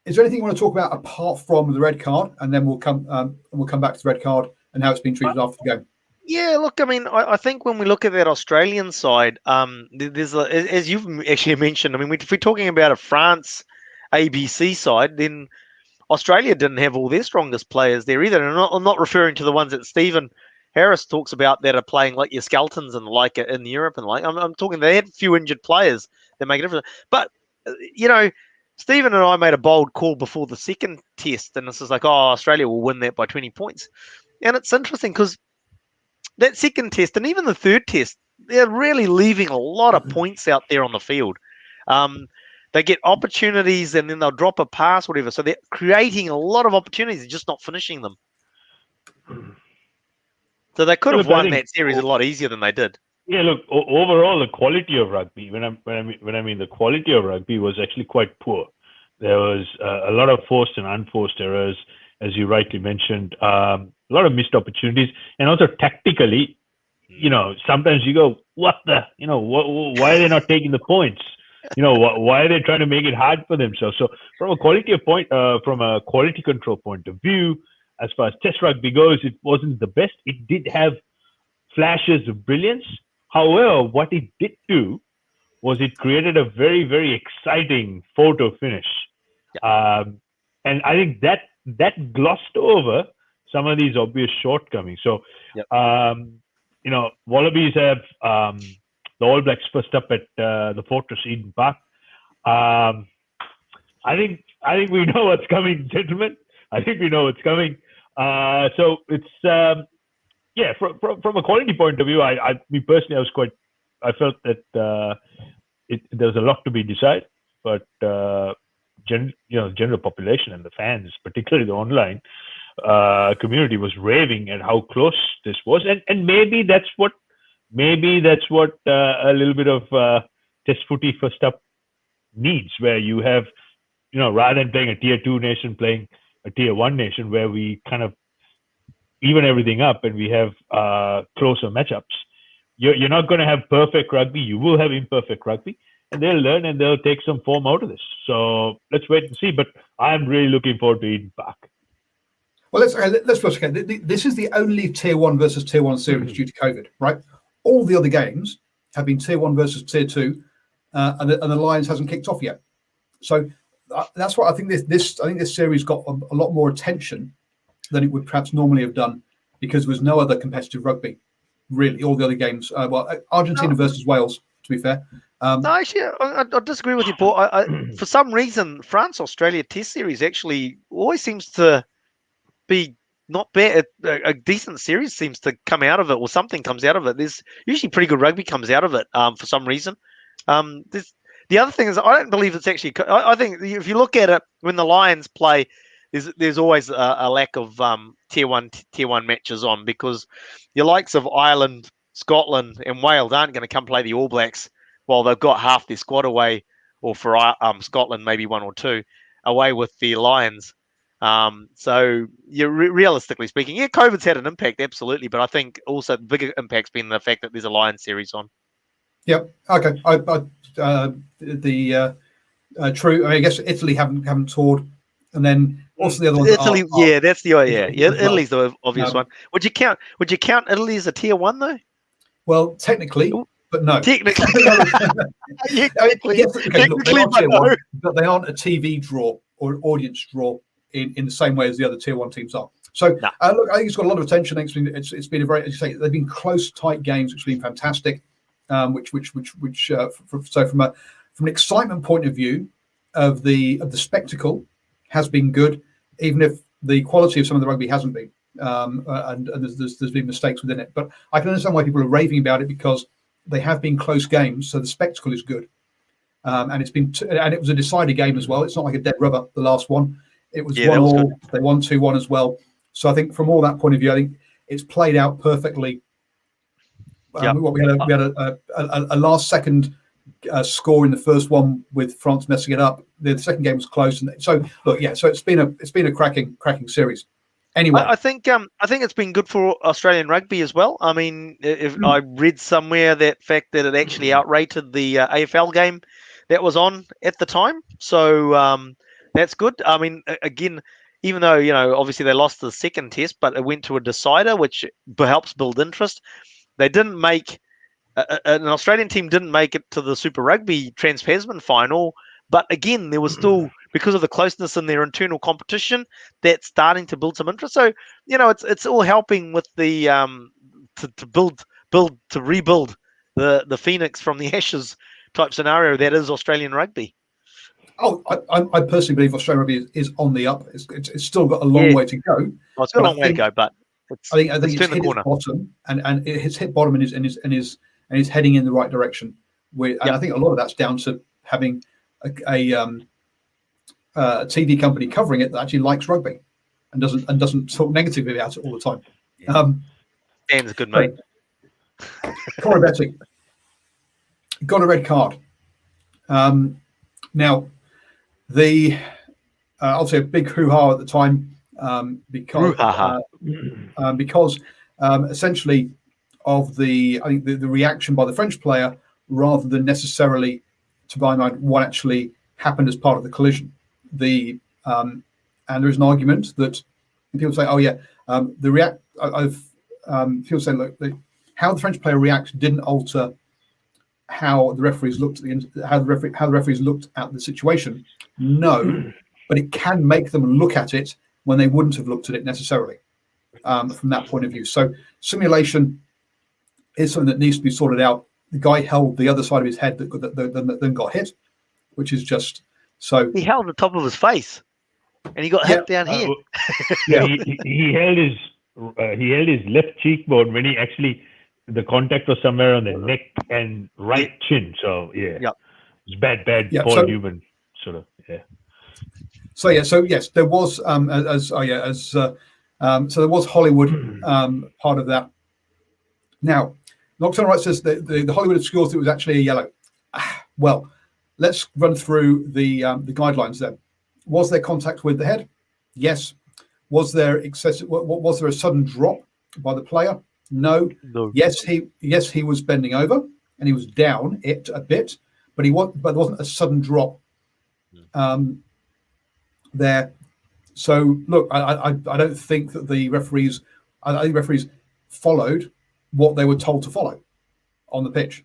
Is there anything you want to talk about apart from the red card, and then we'll come back to the red card and how it's been treated after the game? Yeah, look, I mean, I think when we look at that Australian side, there's as you've actually mentioned. I mean, if we're talking about a France ABC side, then Australia didn't have all their strongest players there either. And I'm not referring to the ones that Stephen Harris talks about that are playing like your Skeltons and like in Europe and like. I'm talking they had a few injured players that make a difference. But Stephen and I made a bold call before the second test, and this is like, Australia will win that by 20 points. And it's interesting because that second test and even the third test, they're really leaving a lot of points out there on the field. They get opportunities and then they'll drop a pass, whatever. So they're creating a lot of opportunities and just not finishing them. So they could have won that series a lot easier than they did. Yeah, look, overall the quality of rugby, when I mean the quality of rugby was actually quite poor. There was a lot of forced and unforced errors, as you rightly mentioned. A lot of missed opportunities, and also tactically, sometimes you go, what the, why are they not taking the points? Why are they trying to make it hard for themselves? So from a quality control point of view, as far as Test rugby goes, it wasn't the best. It did have flashes of brilliance. However, what it did do was it created a very, very exciting photo finish. And I think that glossed over some of these obvious shortcomings. So, Wallabies have the All Blacks first up at the Fortress Eden Park. I think we know what's coming, gentlemen. I think we know what's coming. So it's from a quality point of view, me personally, I felt that there was a lot to be decided, but general population and the fans, particularly the online community, was raving at how close this was, and maybe that's what a little bit of Test footy first up needs, where you have, rather than playing a tier 2 nation, playing a tier 1 nation, where we kind of even everything up and we have closer matchups. You're not going to have perfect rugby. You will have imperfect rugby, and they'll learn and they'll take some form out of this. So let's wait and see. But I'm really looking forward to Eden Park. Well, let's look again. This is the only tier 1 versus tier 1 series due to COVID, right? All the other games have been tier 1 versus tier 2, and the Lions hasn't kicked off yet. So that's what I think. This series got a lot more attention than it would perhaps normally have done, because there was no other competitive rugby, really. All the other games, Argentina versus Wales, to be fair. No, actually, I disagree with you, Paul. For some reason, France-Australia Test Series actually always seems to be not bad. A decent series seems to come out of it, or something comes out of it. There's usually pretty good rugby comes out of it for some reason. The other thing is, I don't believe it's actually. I think if you look at it, when the Lions play, there's always a lack of tier one matches on, because your likes of Ireland, Scotland, and Wales aren't going to come play the All Blacks while they've got half their squad away, or for Scotland maybe one or two away with the Lions. So realistically speaking, yeah, COVID's had an impact, absolutely, but I think also the bigger impact's been the fact that there's a Lions series on. Yep. Okay. True. I guess Italy haven't toured, and then also the other ones. Italy, that's the Italy's the obvious one. Would you count Italy as a tier one though? Well, technically, but no. Technically, but they aren't a TV draw or an audience draw in the same way as the other tier one teams are. So look, I think it's got a lot of attention. It's been a very, as you say, they've been close, tight games, which have been fantastic. So from an excitement point of view of the spectacle has been good, even if the quality of some of the rugby hasn't been, and there's been mistakes within it. But I can understand why people are raving about it, because they have been close games, so the spectacle is good, and it was a decided game as well. It's not like a dead rubber. The last one, it was 1-1. They won 2-1 as well. So I think from all that point of view, I think it's played out perfectly. We had a last second score in the first one with France messing it up. The second game was close, and so look, so it's been a cracking series. Anyway, I think it's been good for Australian rugby as well. I mean, if I read somewhere that fact that it actually outrated the AFL game that was on at the time, so that's good. I mean, again, even though obviously they lost the second test, but it went to a decider, which helps build interest. They didn't make an Australian team didn't make it to the Super Rugby Trans-Tasman final, but again, there was still, because of the closeness in their internal competition, that's starting to build some interest. So it's all helping with the to rebuild the phoenix from the ashes type scenario that is Australian rugby. Oh, I personally believe Australian rugby is on the up. It's still got a long way to go. Well, it's got a long way to go, but I think it's hit its bottom, and it's hit bottom and is heading in the right direction. I think a lot of that's down to having a TV company covering it that actually likes rugby and doesn't talk negatively about it all the time. Dan's a good mate. Corey Betty got a red card. Now, the obviously a big hoo-ha at the time, because essentially of the reaction by the French player, rather than necessarily, to my mind, what actually happened as part of the collision. And there is an argument that people say, people say, look, how the French player reacted didn't alter how the referees looked at how the referees looked at the situation. No, but it can make them look at it when they wouldn't have looked at it necessarily from that point of view. So simulation is something that needs to be sorted out. The guy held the other side of his head that then got hit, which is just so. He held the top of his face, and he got hit down here. He held his left cheekbone when he actually, the contact was somewhere on the neck and right chin. So it's bad. Paul Newman sort of. So yes, there was so there was Hollywood part of that. Now, Nocturnal Right says the Hollywood scores it was actually a yellow. Well, let's run through the guidelines then. Was there contact with the head? Yes. Was there excessive? Was there a sudden drop by the player? No. Yes, he was bending over and he was down it a bit, but there wasn't a sudden drop there. So look, I don't think that the referees. I think referees followed what they were told to follow on the pitch.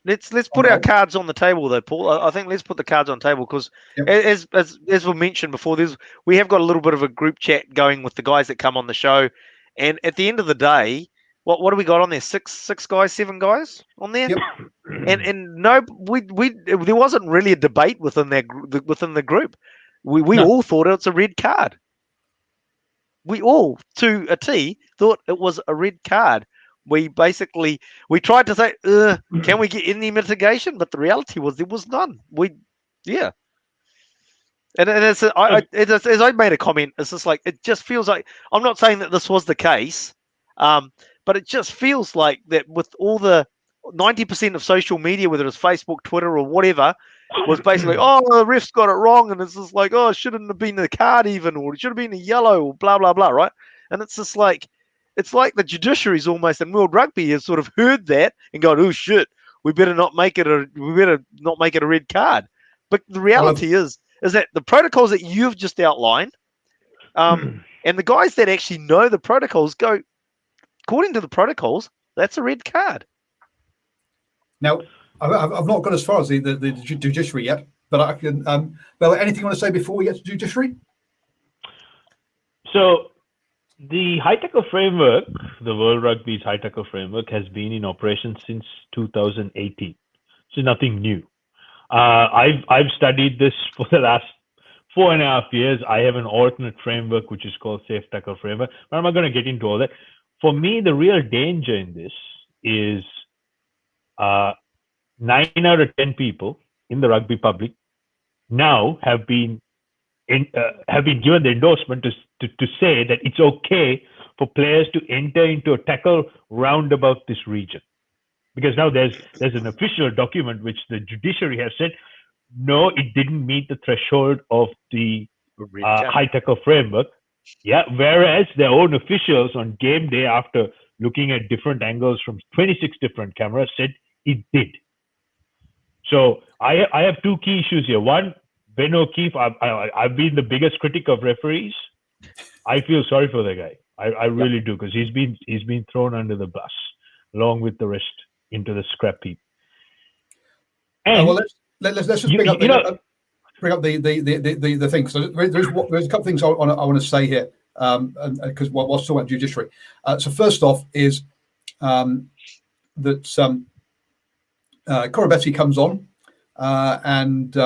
Let's put our cards on the table, though, Paul. I think let's put the cards on the table because, as we mentioned before, we have got a little bit of a group chat going with the guys that come on the show, and at the end of the day, what do we got on there? Six guys, 7 guys on there, and no, there wasn't really a debate within the group. We all thought it's a red card. we all, to a T, thought it was a red card. We tried to say, can we get any mitigation? But the reality was there was none. Yeah. And as I made a comment, it's just like, it just feels like, I'm not saying that this was the case, but it just feels like that with all the 90% of social media, whether it's Facebook, Twitter, or whatever, was basically, oh, the ref's got it wrong, and it's just like, oh, it shouldn't have been a card even, or it should have been a yellow, or blah, blah, blah, right? And it's just like, it's like the judiciary's almost, and World Rugby has sort of heard that and gone, oh shit, we better not make it a red card. But the reality is that the protocols that you've just outlined, and the guys that actually know the protocols go, according to the protocols, that's a red card. Now, I've not got as far as the judiciary yet, but I can. Well, anything you want to say before we get to judiciary? So, the high tackle framework, the World Rugby's high tackle framework, has been in operation since 2018. So nothing new. I've studied this for the last 4.5 years. I have an alternate framework which is called Safe Tackle Framework, but I'm not going to get into all that. For me, the real danger in this is 9 out of 10 people in the rugby public now have been given the endorsement to say that it's okay for players to enter into a tackle round about this region. Because now there's an official document which the judiciary has said, no, it didn't meet the threshold of the high tackle framework. Yeah, whereas their own officials on game day, after looking at different angles from 26 different cameras, said it did. So I have two key issues here. One, Ben O'Keefe, I've been the biggest critic of referees. I feel sorry for the guy. I really do, because he's been thrown under the bus along with the rest into the scrap heap. And well, let's just bring up the thing. So there's a couple of things I want to say here, because while talking about judiciary. So first off is that Koroibete comes on, and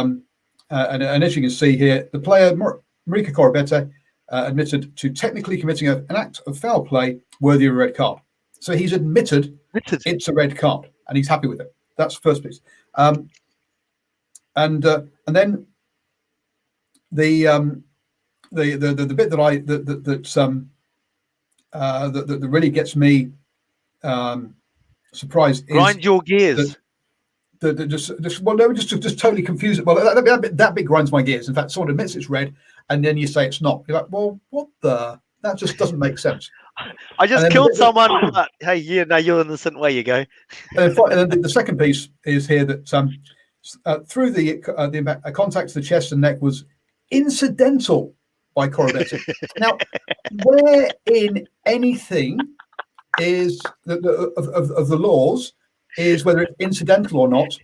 as you can see here, the player Marika Koroibete admitted to technically committing an act of foul play worthy of a red card. So he's admitted it's a red card, and he's happy with it. That's the first piece. And then the bit that really gets me surprised is grind your gears. Just totally confused. Well, that bit grinds my gears. In fact, someone admits it's red, and then you say it's not. You're like, well, what the? That just doesn't make sense. I just killed someone. Hey, yeah, no, you're innocent. Where you go. And then the second piece is here that through the contact to the chest and neck was incidental by Koroibete. Now, where in anything is of the laws is whether it's incidental or not?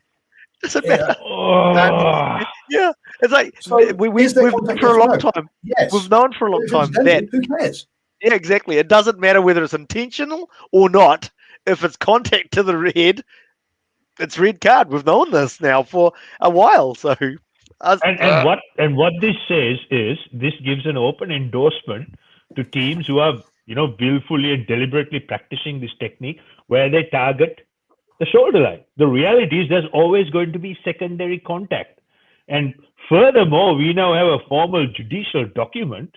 Doesn't matter. Yeah, it's like so we've known for a long time. Yes, we've known for a long time that who cares? Yeah, exactly. It doesn't matter whether it's intentional or not. If it's contact to the head, it's red card. We've known this now for a while. So, what this says is this gives an open endorsement to teams who are willfully and deliberately practicing this technique where they target the shoulder line. The reality is there's always going to be secondary contact, and furthermore, we now have a formal judicial document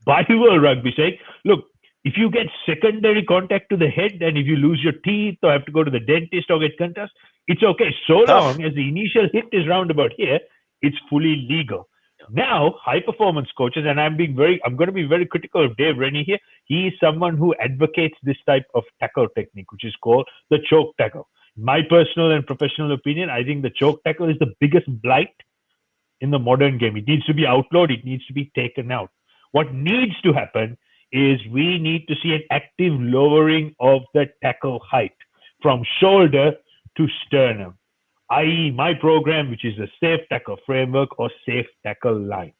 by World Rugby saying, look, if you get secondary contact to the head, and if you lose your teeth or have to go to the dentist or get concussed, it's okay. So long as the initial hit is round about here, it's fully legal. Now, high performance coaches, and I'm going to be very critical of Dave Rennie here. He is someone who advocates this type of tackle technique, which is called the choke tackle. My personal and professional opinion, I think the choke tackle is the biggest blight in the modern game. It needs to be outlawed. It needs to be taken out. What needs to happen is we need to see an active lowering of the tackle height from shoulder to sternum, i.e. my program, which is the Safe Tackle Framework or Safe Tackle Line.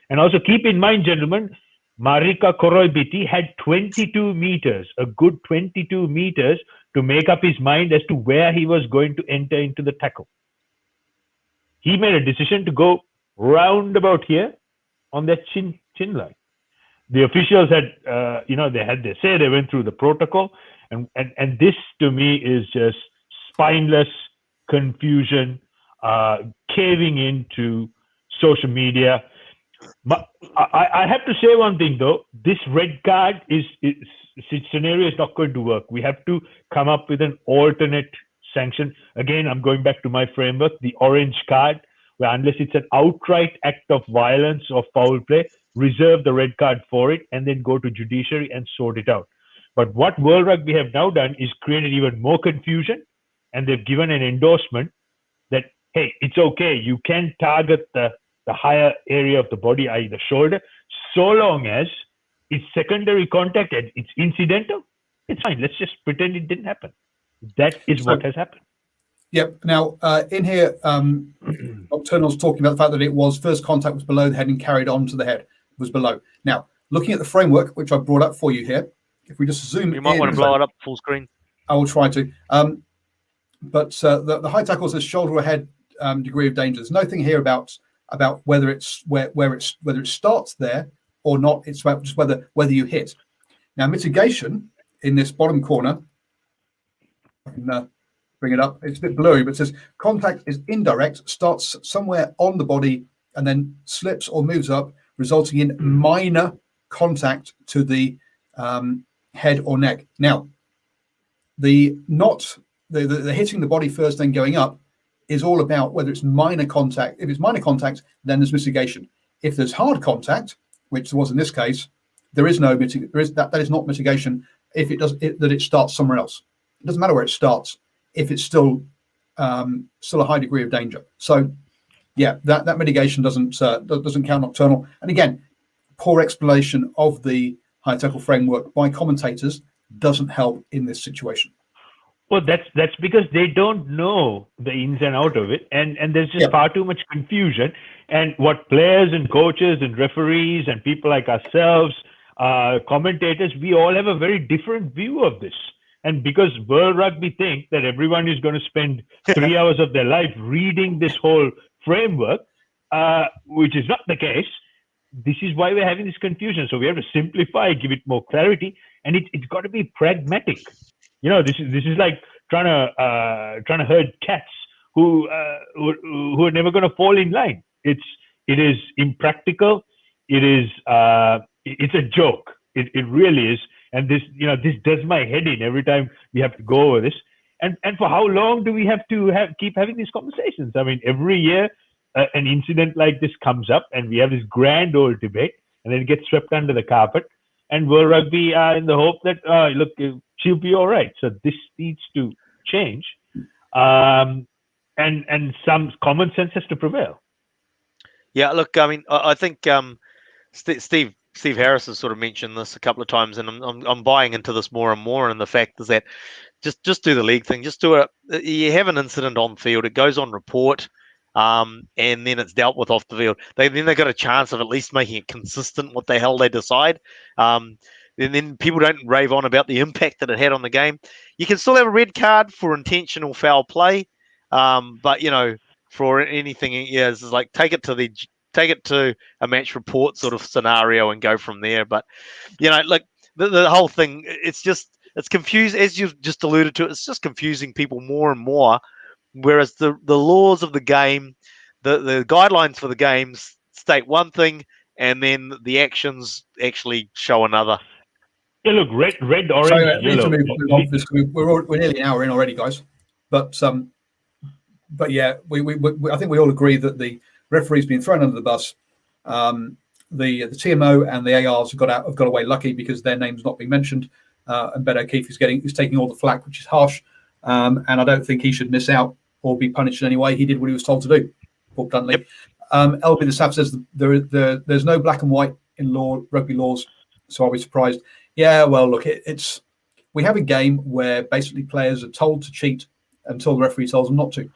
And also keep in mind, gentlemen, Marika Koroibete had 22 meters, a good 22 meters to make up his mind as to where he was going to enter into the tackle. He made a decision to go round about here on that chin line. the officials had, they had their say. They went through the protocol, and this to me is just spineless confusion, caving into social media. I have to say one thing though. This red card scenario is not going to work. We have to come up with an alternate sanction. Again, I'm going back to my framework, the orange card, where unless it's an outright act of violence or foul play, reserve the red card for it and then go to judiciary and sort it out. But what World Rugby have now done is created even more confusion, and they've given an endorsement that, hey, it's okay. You can target the higher area of the body, i.e. the shoulder, so long as it's secondary contact and it's incidental. It's fine. Let's just pretend it didn't happen. That is what has happened. Yep. Now, in here, Nocturnal's talking about the fact that it was first contact was below the head and carried on to the head was below. Now, looking at the framework, which I brought up for you here, if we just zoom in. You might want to blow it up full screen. I will try to. But the high tackle says shoulder or head degree of danger. There's nothing here about whether it's whether it starts there or not. It's about just whether you hit. Now, mitigation in this bottom corner, I can bring it up. It's a bit blurry, but it says contact is indirect, starts somewhere on the body and then slips or moves up, resulting in minor contact to the head or neck. Now, the hitting the body first, then going up, is all about whether it's minor contact. If it's minor contact, then there's mitigation. If there's hard contact, which there was in this case, there is no mitigation. That is not mitigation. If it starts somewhere else, it doesn't matter where it starts. If it's still a high degree of danger. So, yeah, that mitigation doesn't count Nocturnal. And again, poor explanation of the high tackle framework by commentators doesn't help in this situation. Well, that's because they don't know the ins and out of it, and there's just far too much confusion. And what players and coaches and referees and people like ourselves, commentators, we all have a very different view of this. And because World Rugby think that everyone is going to spend 3 hours of their life reading this whole framework, which is not the case, this is why we're having this confusion. So we have to simplify, give it more clarity, and it's got to be pragmatic. This is like trying to herd cats who are never going to fall in line. It is impractical. It's a joke. It really is. And this does my head in every time we have to go over this. And for how long do we have to keep having these conversations? I mean, every year an incident like this comes up, and we have this grand old debate, and then it gets swept under the carpet. And World Rugby are in the hope that look, she'll be all right. So this needs to change, and some common sense has to prevail. Yeah, look, I mean, I think Steve Harris has sort of mentioned this a couple of times, and I'm buying into this more and more. And the fact is that just do the league thing. Just do it. You have an incident on field, it goes on report, and then it's dealt with off the field. They got a chance of at least making it consistent what the hell they decide. And then people don't rave on about the impact that it had on the game. You can still have a red card for intentional foul play, but for anything, it's like take it to a match report sort of scenario and go from there. But like the whole thing, it's confused, as you've just alluded to. It's just confusing people more and more. Whereas the laws of the game, the guidelines for the games state one thing, and then the actions actually show another. Yeah, look, red, orange, yellow. We're nearly an hour in already, guys. But yeah, we I think we all agree that the referee's been thrown under the bus. The TMO and the ARs have got away lucky because their name's not being mentioned. And Ben O'Keefe is taking all the flack, which is harsh. And I don't think he should miss out or be punished in any way. He did what he was told to do, put bluntly. Yep. LB the Saf says there's no black and white in rugby laws, so I'll be surprised. Yeah, well, look, we have a game where basically players are told to cheat until the referee tells them not to.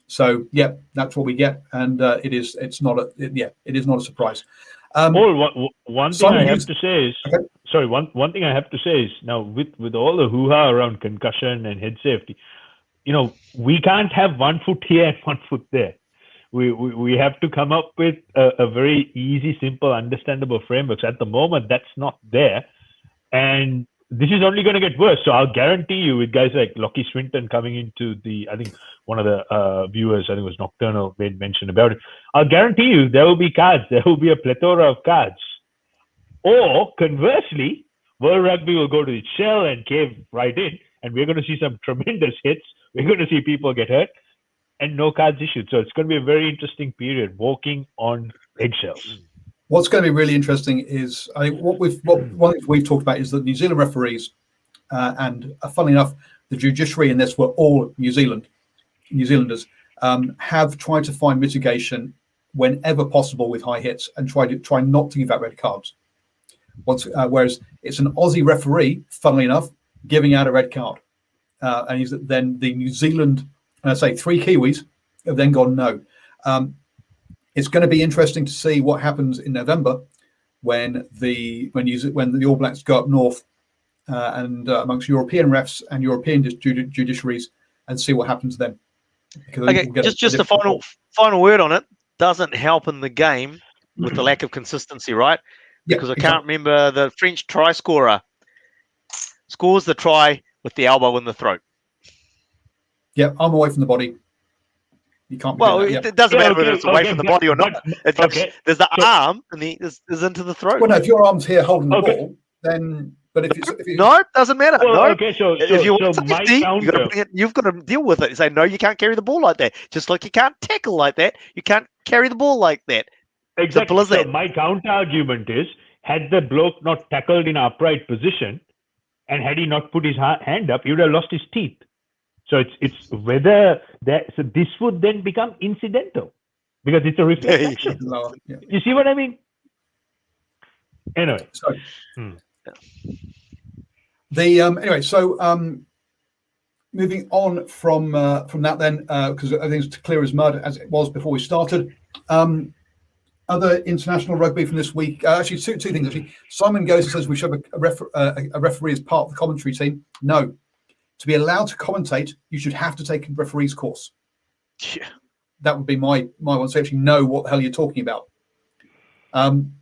So yeah, that's what we get, and it is not a surprise. One thing I have to say is one thing I have to say is now with all the hoo-ha around concussion and head safety, we can't have 1 foot here and 1 foot there. we have to come up with a very easy, simple, understandable framework. So at the moment, that's not there. And this is only going to get worse. So I'll guarantee you, with guys like Lockie Swinton coming into I think one of the viewers, I think it was Nocturnal, made mention about it. I'll guarantee you there will be cards. There will be a plethora of cards. Or conversely, World Rugby will go to its shell and cave right in, and we're going to see some tremendous hits. We're going to see people get hurt, and no cards issued. So it's going to be a very interesting period, walking on eggshells. What's going to be really interesting is, I think, one thing we've talked about is that New Zealand referees, and funnily enough, the judiciary in this were all New Zealanders, have tried to find mitigation whenever possible with high hits and try not to give out red cards. Whereas it's an Aussie referee, funnily enough, giving out a red card, and then the New Zealand, and I say 3 Kiwis have then gone no. It's going to be interesting to see what happens in November when the All Blacks go up north and amongst European refs and European judiciaries, and see what happens then. Okay, just a final word on it. Doesn't help in the game with the lack of consistency, right? Because I can't remember, the French try scorer scores the try with the elbow in the throat. Yeah, arm away from the body. You can't. It doesn't matter whether it's away from the body or not. There's the arm and is into the throat. Well, no, if your arm's here holding the ball, then. But if you no, it doesn't matter. Well, no. Okay, so if you want safety, counter, you've got to deal with it. You say no, you can't carry the ball like that. Just like you can't tackle like that, you can't carry the ball like that. Exactly. Simple as that. So my counter argument is, had the bloke not tackled in upright position, and had he not put his hand up, he would have lost his teeth. So it's whether that. So this would then become incidental because it's a reflex action. Yeah. You see what I mean? Anyway. So, anyway, so moving on from that then, because everything's clear as mud as it was before we started. Other international rugby from this week. Actually, two things. Actually, Simon goes and says we should have a referee as part of the commentary team. No. To be allowed to commentate, you should have to take a referee's course. Yeah. That would be my one. So actually know what the hell you're talking about. And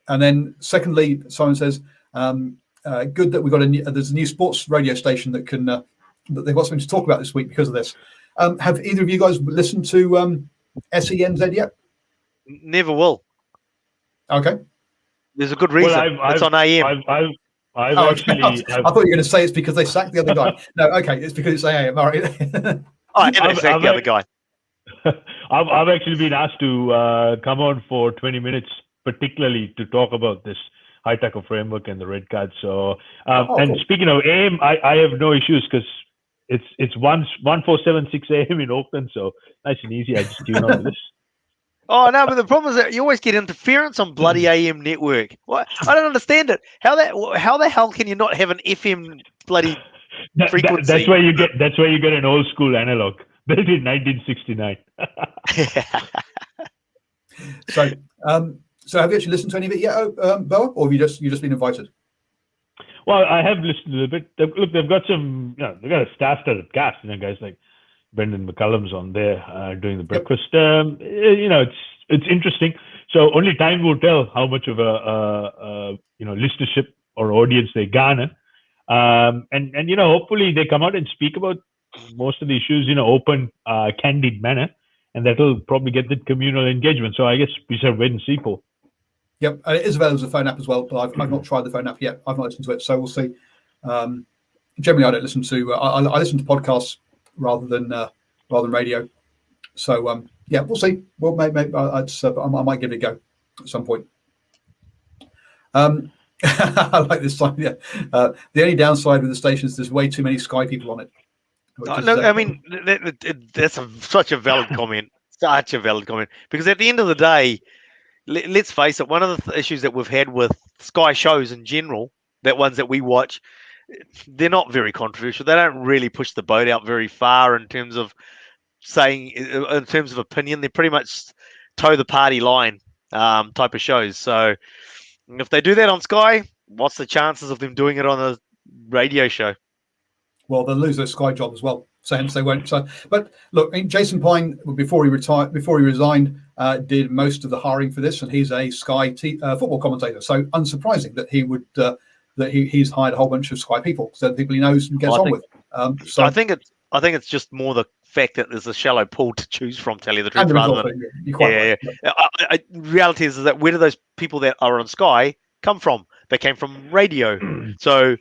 then secondly, Simon says, good that we've got there's a new sports radio station that can that they've got something to talk about this week because of this. Have either of you guys listened to SENZ yet? Never will. Okay. There's a good reason. It's on AM. I thought you were going to say it's because they sacked the other guy. No, okay, it's because it's AM. All right. And they sacked the other guy. I've actually been asked to come on for 20 minutes, particularly to talk about this high tackle framework and the red card. So, cool. Speaking of AM, I have no issues because it's 1476 AM in Auckland, so nice and easy. I just tune on to this. Oh no, but the problem is that you always get interference on bloody AM network. What? I don't understand it. How the hell can you not have an FM bloody frequency? That's where you get an old school analog built in 1969. So have you actually listened to any of it yet, Boa, or have you just been invited? Well, I have listened a little bit. Look, they've got some, they've got a star-studded cast, guys like Brendan McCullum's on there doing the breakfast. It's interesting. So only time will tell how much of a listenership or audience they garner. And hopefully they come out and speak about most of the issues in an open, candid manner, and that'll probably get the communal engagement. So I guess we should wait and see, Paul. Yep, and it is available as a phone app as well, but I've not tried the phone app yet. I've not listened to it, so we'll see. Generally, I don't listen to. I listen to podcasts rather than radio. So we'll see. Well, maybe I might give it a go at some point. I like this slide. Yeah. The only downside with the station is there's way too many Sky people on it. That's such a valid comment. Such a valid comment. Because at the end of the day, let's face it, one of the issues that we've had with Sky shows in general, that ones that we watch, they're not very controversial. They don't really push the boat out very far in terms of in terms of opinion. They're pretty much toe the party line type of shows. So if they do that on Sky, what's the chances of them doing it on a radio show? well, they'll lose their Sky job as well. So hence they won't. So, but look, I mean, Jason Pine, before he resigned, did most of the hiring for this, and he's a Sky football commentator. So unsurprising that he would he's hired a whole bunch of Sky people, so people he knows and gets on with. So I think it's just more the fact that there's a shallow pool to choose from. Tell you the truth, rather than you're quite right. Reality is that where do those people that are on Sky come from? They came from radio. So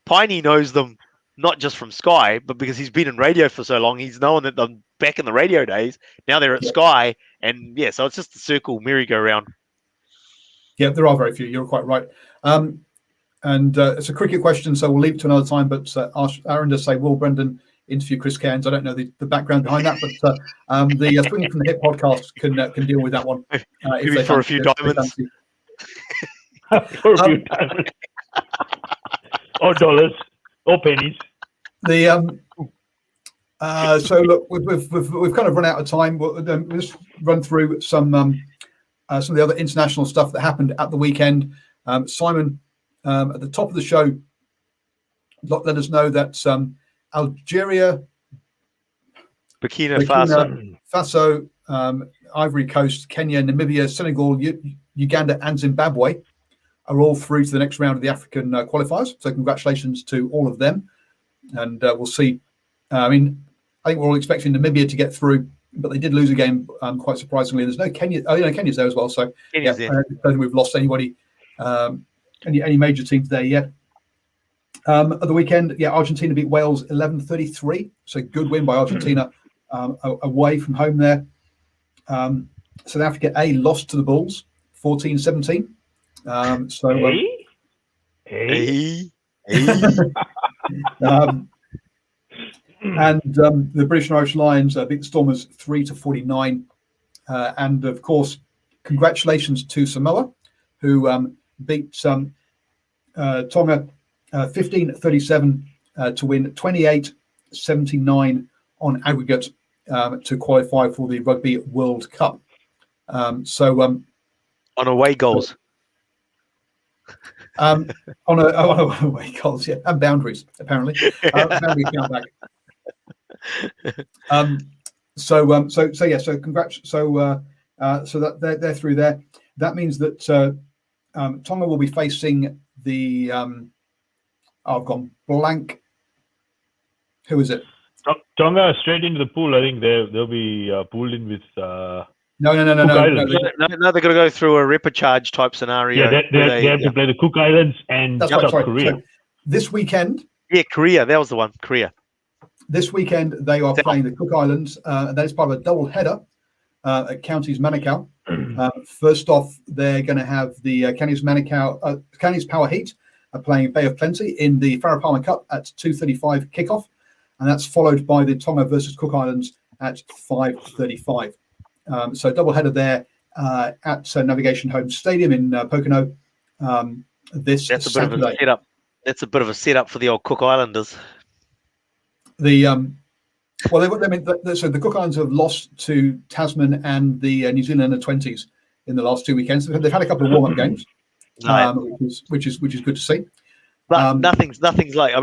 Piney knows them not just from Sky, but because he's been in radio for so long, he's known that them back in the radio days. Now they're at Sky, and so it's just a circle merry-go-round. Yeah, there are very few. You're quite right. And it's a cricket question, so we'll leave it to another time. But Aaron does say, will Brendan interview Chris Cairns? I don't know the background behind that, but the Swinging from the Hip podcast can deal with that one. Maybe for a few diamonds. For a few diamonds. Or dollars. Or pennies. So look, we've kind of run out of time. We'll just run through some of the other international stuff that happened at the weekend. Simon, at the top of the show, let us know that Algeria, Burkina Faso, Ivory Coast, Kenya, Namibia, Senegal, Uganda, and Zimbabwe are all through to the next round of the African qualifiers. So congratulations to all of them. And we'll see. I think we're all expecting Namibia to get through, but they did lose a game quite surprisingly. There's no Kenya. Oh, Kenya's there as well. So I don't think we've lost anybody, any major teams there yet. At the weekend, Argentina beat Wales 11-33. So good win by Argentina away from home there. South Africa lost to the Bulls 14-17. And the British and Irish Lions beat the Stormers 3-49. And of course, congratulations to Samoa, who beat Tonga 15-37 to win 28-79 on aggregate to qualify for the Rugby World Cup. On away goals. On away goals, and boundaries apparently. Boundary countback. So congrats. So that they're through there. That means that Tonga will be facing the. I've gone blank. Who is it? Tonga straight into the pool. I think they'll be pooled in with. No. They're going to go through a repechage type scenario. Yeah, they have to play the Cook Islands and South Korea. So this weekend. Yeah, Korea. That was the one. Korea. This weekend they are playing the Cook Islands, and that is part of a double header at Counties Manukau. First off, they're going to have the Counties Manukau, Counties Power Heat playing Bay of Plenty in the Farah Palmer Cup at 2:35 kickoff, and that's followed by the Tonga versus Cook Islands at 5:35. So double header there at Navigation Home Stadium in Pocono this Saturday. Bit of a setup. That's a bit of a setup for the old Cook Islanders. So the Cook Islands have lost to Tasman and the New Zealand under-20s in the last 2 weekends. They've had a couple of warm-up games, which is good to see. But nothing's like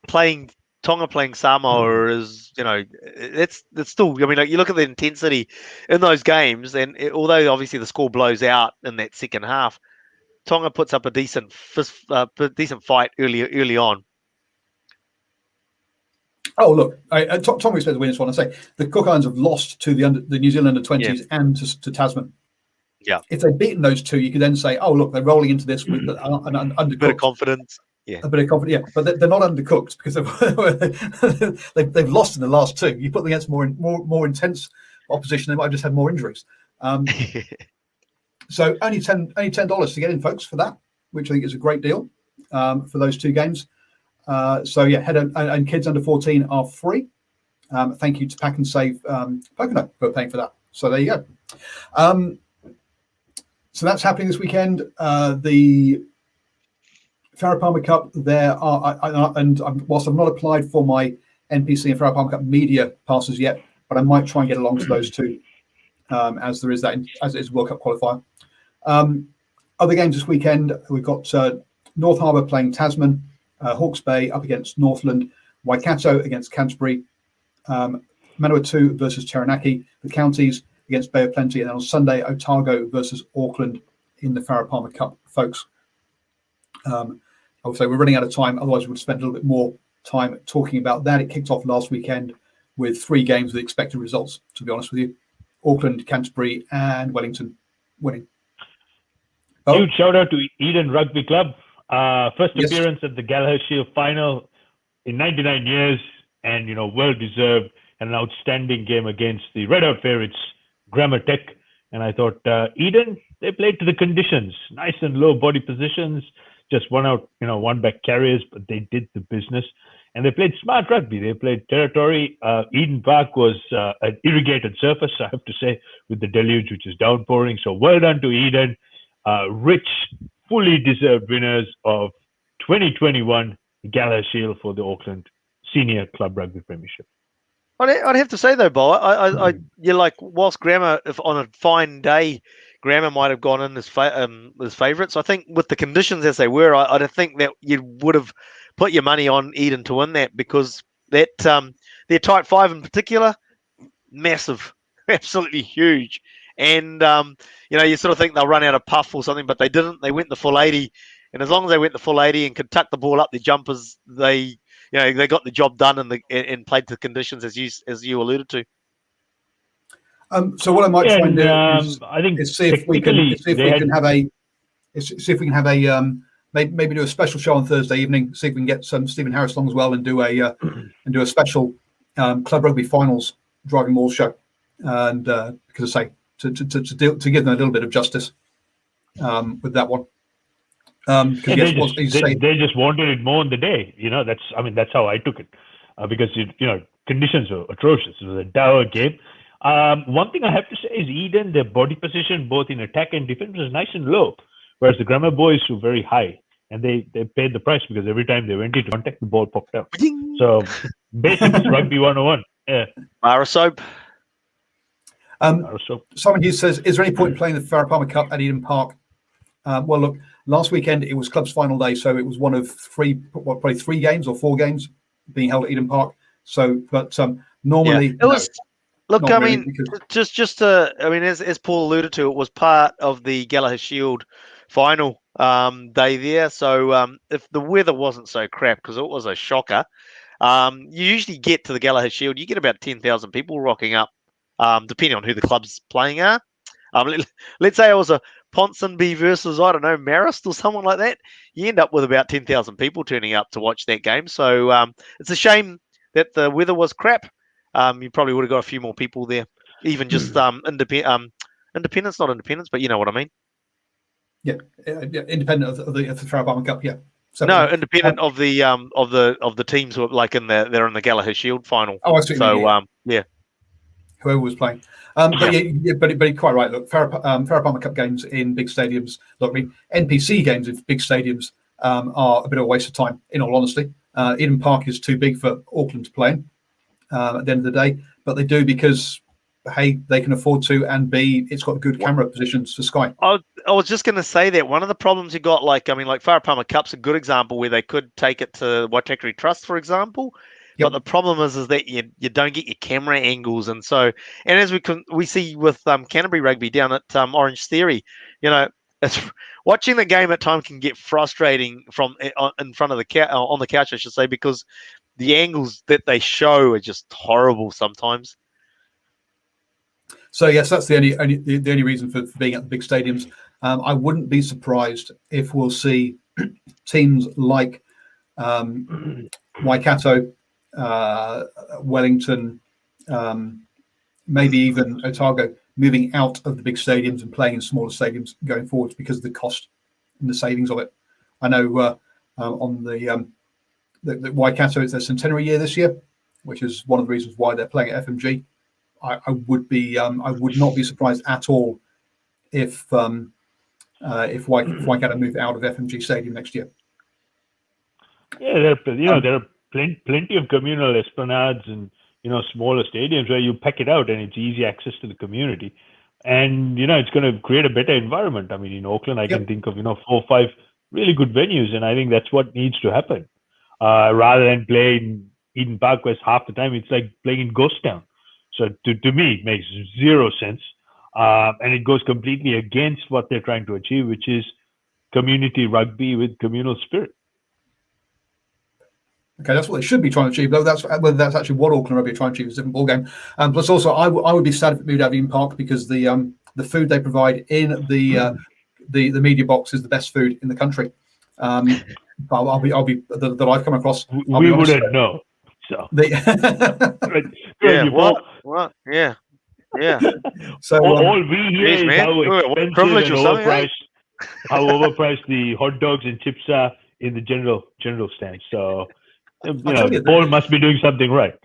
playing Tonga playing Samoa is it's still. You look at the intensity in those games, and although obviously the score blows out in that second half, Tonga puts up a decent fight early on. Oh, look, Tonga expects to win this one. I say the Cook Islands have lost to the New Zealand under-20s and to Tasman. Yeah. If they've beaten those two, you could then say, oh, look, they're rolling into this with an undercooked. A bit of confidence. Yeah. A bit of confidence, yeah. But they're not undercooked because they've lost in the last two. You put them against more intense opposition, they might have just had more injuries. So only $10 to get in, folks, for that, which I think is a great deal for those two games. Head and kids under 14 are free. Thank you to Pack and Save Pocono for paying for that. So there you go. So that's happening this weekend. The Farah Palmer Cup. There are, whilst I've not applied for my NPC and Farah Palmer Cup media passes yet, but I might try and get along to those two, as there is that as it is World Cup qualifier. Other games this weekend, we've got North Harbour playing Tasman. Hawke's Bay up against Northland, Waikato against Canterbury, Manawatu versus Taranaki, the counties against Bay of Plenty, and then on Sunday, Otago versus Auckland in the Farah Palmer Cup, folks. Also, we're running out of time. Otherwise, we would spend a little bit more time talking about that. It kicked off last weekend with 3 games with expected results, to be honest with you. Auckland, Canterbury, and Wellington winning. Huge shout out to Eden Rugby Club. First Yes. appearance at the Gallagher Shield final in 99 years, and well deserved, and an outstanding game against the Red Hot favorites, Grammar Tech. And I thought Eden, they played to the conditions, nice and low body positions, just one back carriers, but they did the business, and they played smart rugby. They played territory. Eden Park was an irrigated surface, I have to say, with the deluge which is downpouring. So well done to Eden. Rich, fully deserved winners of 2021 Gallagher Shield for the Auckland Senior Club Rugby Premiership. I'd have to say though, Bo, you're like, whilst Grammar, if on a fine day, Grammar might have gone in as favourites. I think with the conditions as they were, I'd think that you would have put your money on Eden to win that, because that their tight 5 in particular, massive, absolutely huge. And you sort of think they'll run out of puff or something, but they didn't. They went the full 80, and as long as they went the full 80 and could tuck the ball up their jumpers, they got the job done and played to the conditions as you alluded to. So what I might try and do I think is see if we can have a maybe do a special show on Thursday evening. See if we can get some Stephen Harris along as well, and do a special Club Rugby Finals DrivingMaul show, and because I say to give them a little bit of justice with that one. They just wanted it more on the day. That's how I took it, because conditions were atrocious. It was a dour game. One thing I have to say is Eden, their body position, both in attack and defense, was nice and low, whereas the Grammar boys were very high, and they paid the price because every time they went into contact, the ball popped out. So basics rugby 101. Yeah. Bar of soap. Simon Hughes says, is there any point in playing the Farah Palmer Cup at Eden Park? Well, look, last weekend it was club's final day, so it was one of probably 3 games or 4 games being held at Eden Park. So, but normally it was. Look, not really, because as Paul alluded to, it was part of the Gallagher Shield final day there. So if the weather wasn't so crap, because it was a shocker, you usually get to the Gallagher Shield, you get about 10,000 people rocking up, depending on who the club's playing are. Let's say it was a Ponsonby versus, I don't know, Marist or someone like that. You end up with about 10,000 people turning up to watch that game. So it's a shame that the weather was crap. You probably would have got a few more people there, even just independents, not independents, but you know what I mean. Yeah, independent of the Farah Palmer Cup. Yeah, no, independent of the teams who are like they're in the Gallagher Shield final. Oh, I see. So yeah, whoever was playing. But you're quite right. Look, Farah Palmer Cup games in big stadiums. Look, NPC games in big stadiums are a bit of a waste of time. In all honesty, Eden Park is too big for Auckland to play in. At the end of the day, but they do because hey, they can afford to, and B, it's got good camera positions for Sky. I was just going to say that one of the problems you got, Farah Palmer Cup's a good example where they could take it to Waitakere Trust, for example. Yep. But the problem is that you don't get your camera angles, and as we see with Canterbury Rugby down at Orange Theory, it's watching the game at times can get frustrating from in front of on the couch, I should say, because the angles that they show are just horrible sometimes. So yes, that's the only reason for being at the big stadiums. I wouldn't be surprised if we'll see teams like Waikato, Wellington, maybe even Otago moving out of the big stadiums and playing in smaller stadiums going forward because of the cost and the savings of it. I know on the Waikato, it's their centenary year this year, which is one of the reasons why they're playing at FMG. I would not be surprised at all if Waikato move out of FMG Stadium next year. Yeah, there are plenty of communal esplanades and smaller stadiums where you pack it out and it's easy access to the community, and it's going to create a better environment. I mean, in Auckland, I can think of 4 or 5 really good venues, and I think that's what needs to happen. rather than play in Eden Park West half the time. It's like playing in Ghost Town. So to me, it makes zero sense. And it goes completely against what they're trying to achieve, which is community rugby with communal spirit. Okay, that's what they should be trying to achieve. Though whether that's actually what Auckland Rugby are trying to achieve is a different ballgame. Plus, also, I would be sad if it moved out of Eden Park because the food they provide in the media box is the best food in the country. I'll be that I've come across. We wouldn't know. So What? Yeah. So all we hear is how expensive and overpriced the hot dogs and chips are in the general stand. So Paul must be doing something right.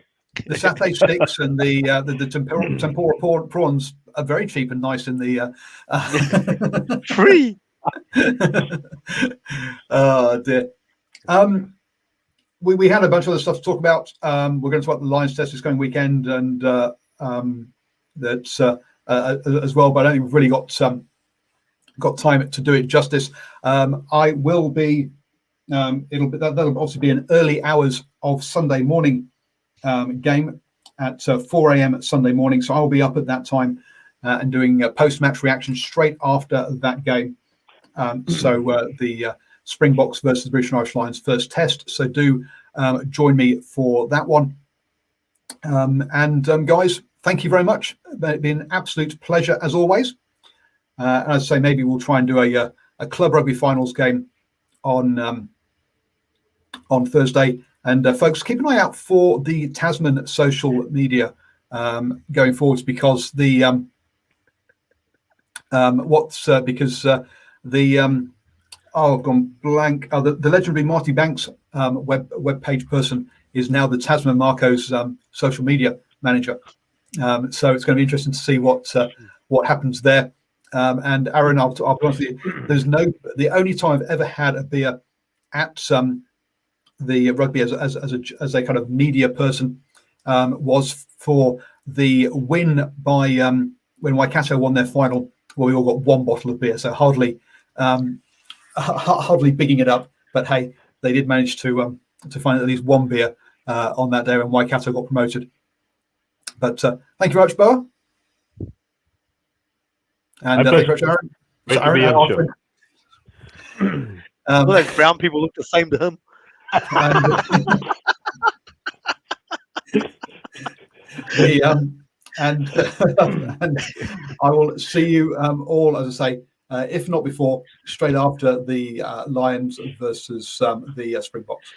The satay sticks and the tempura prawns are very cheap and nice in the free. Oh dear. We had a bunch of other stuff to talk about. We're going to talk about the Lions test this coming weekend and that's as well. But I don't think we've really got time to do it justice. I will be. That'll obviously be an early hours of Sunday morning game at 4 a.m. Sunday morning. So I'll be up at that time and doing post-match reaction straight after that game. So the Springboks versus British and Irish Lions first test. So do join me for that one. And guys, thank you very much. It's been an absolute pleasure as always. And as I say, maybe we'll try and do a Club Rugby finals game on Thursday. And folks, keep an eye out for the Tasman social media going forwards because the I've gone blank. The legendary Marty Banks web page person is now the Tasman Marco's social media manager. So it's going to be interesting to see what happens there. And Aaron, I'll be honest with you, the only time I've ever had a beer at the rugby as a kind of media person was for the win by when Waikato won their final, where we all got one bottle of beer. So hardly bigging it up, but hey, they did manage to find at least one beer on that day, and Waikato got promoted. But thank you very much, Boa. And thank you very much, Aaron. All those brown people look the same to him. And I will see you all, as I say, if not before, straight after the Lions versus the Springboks.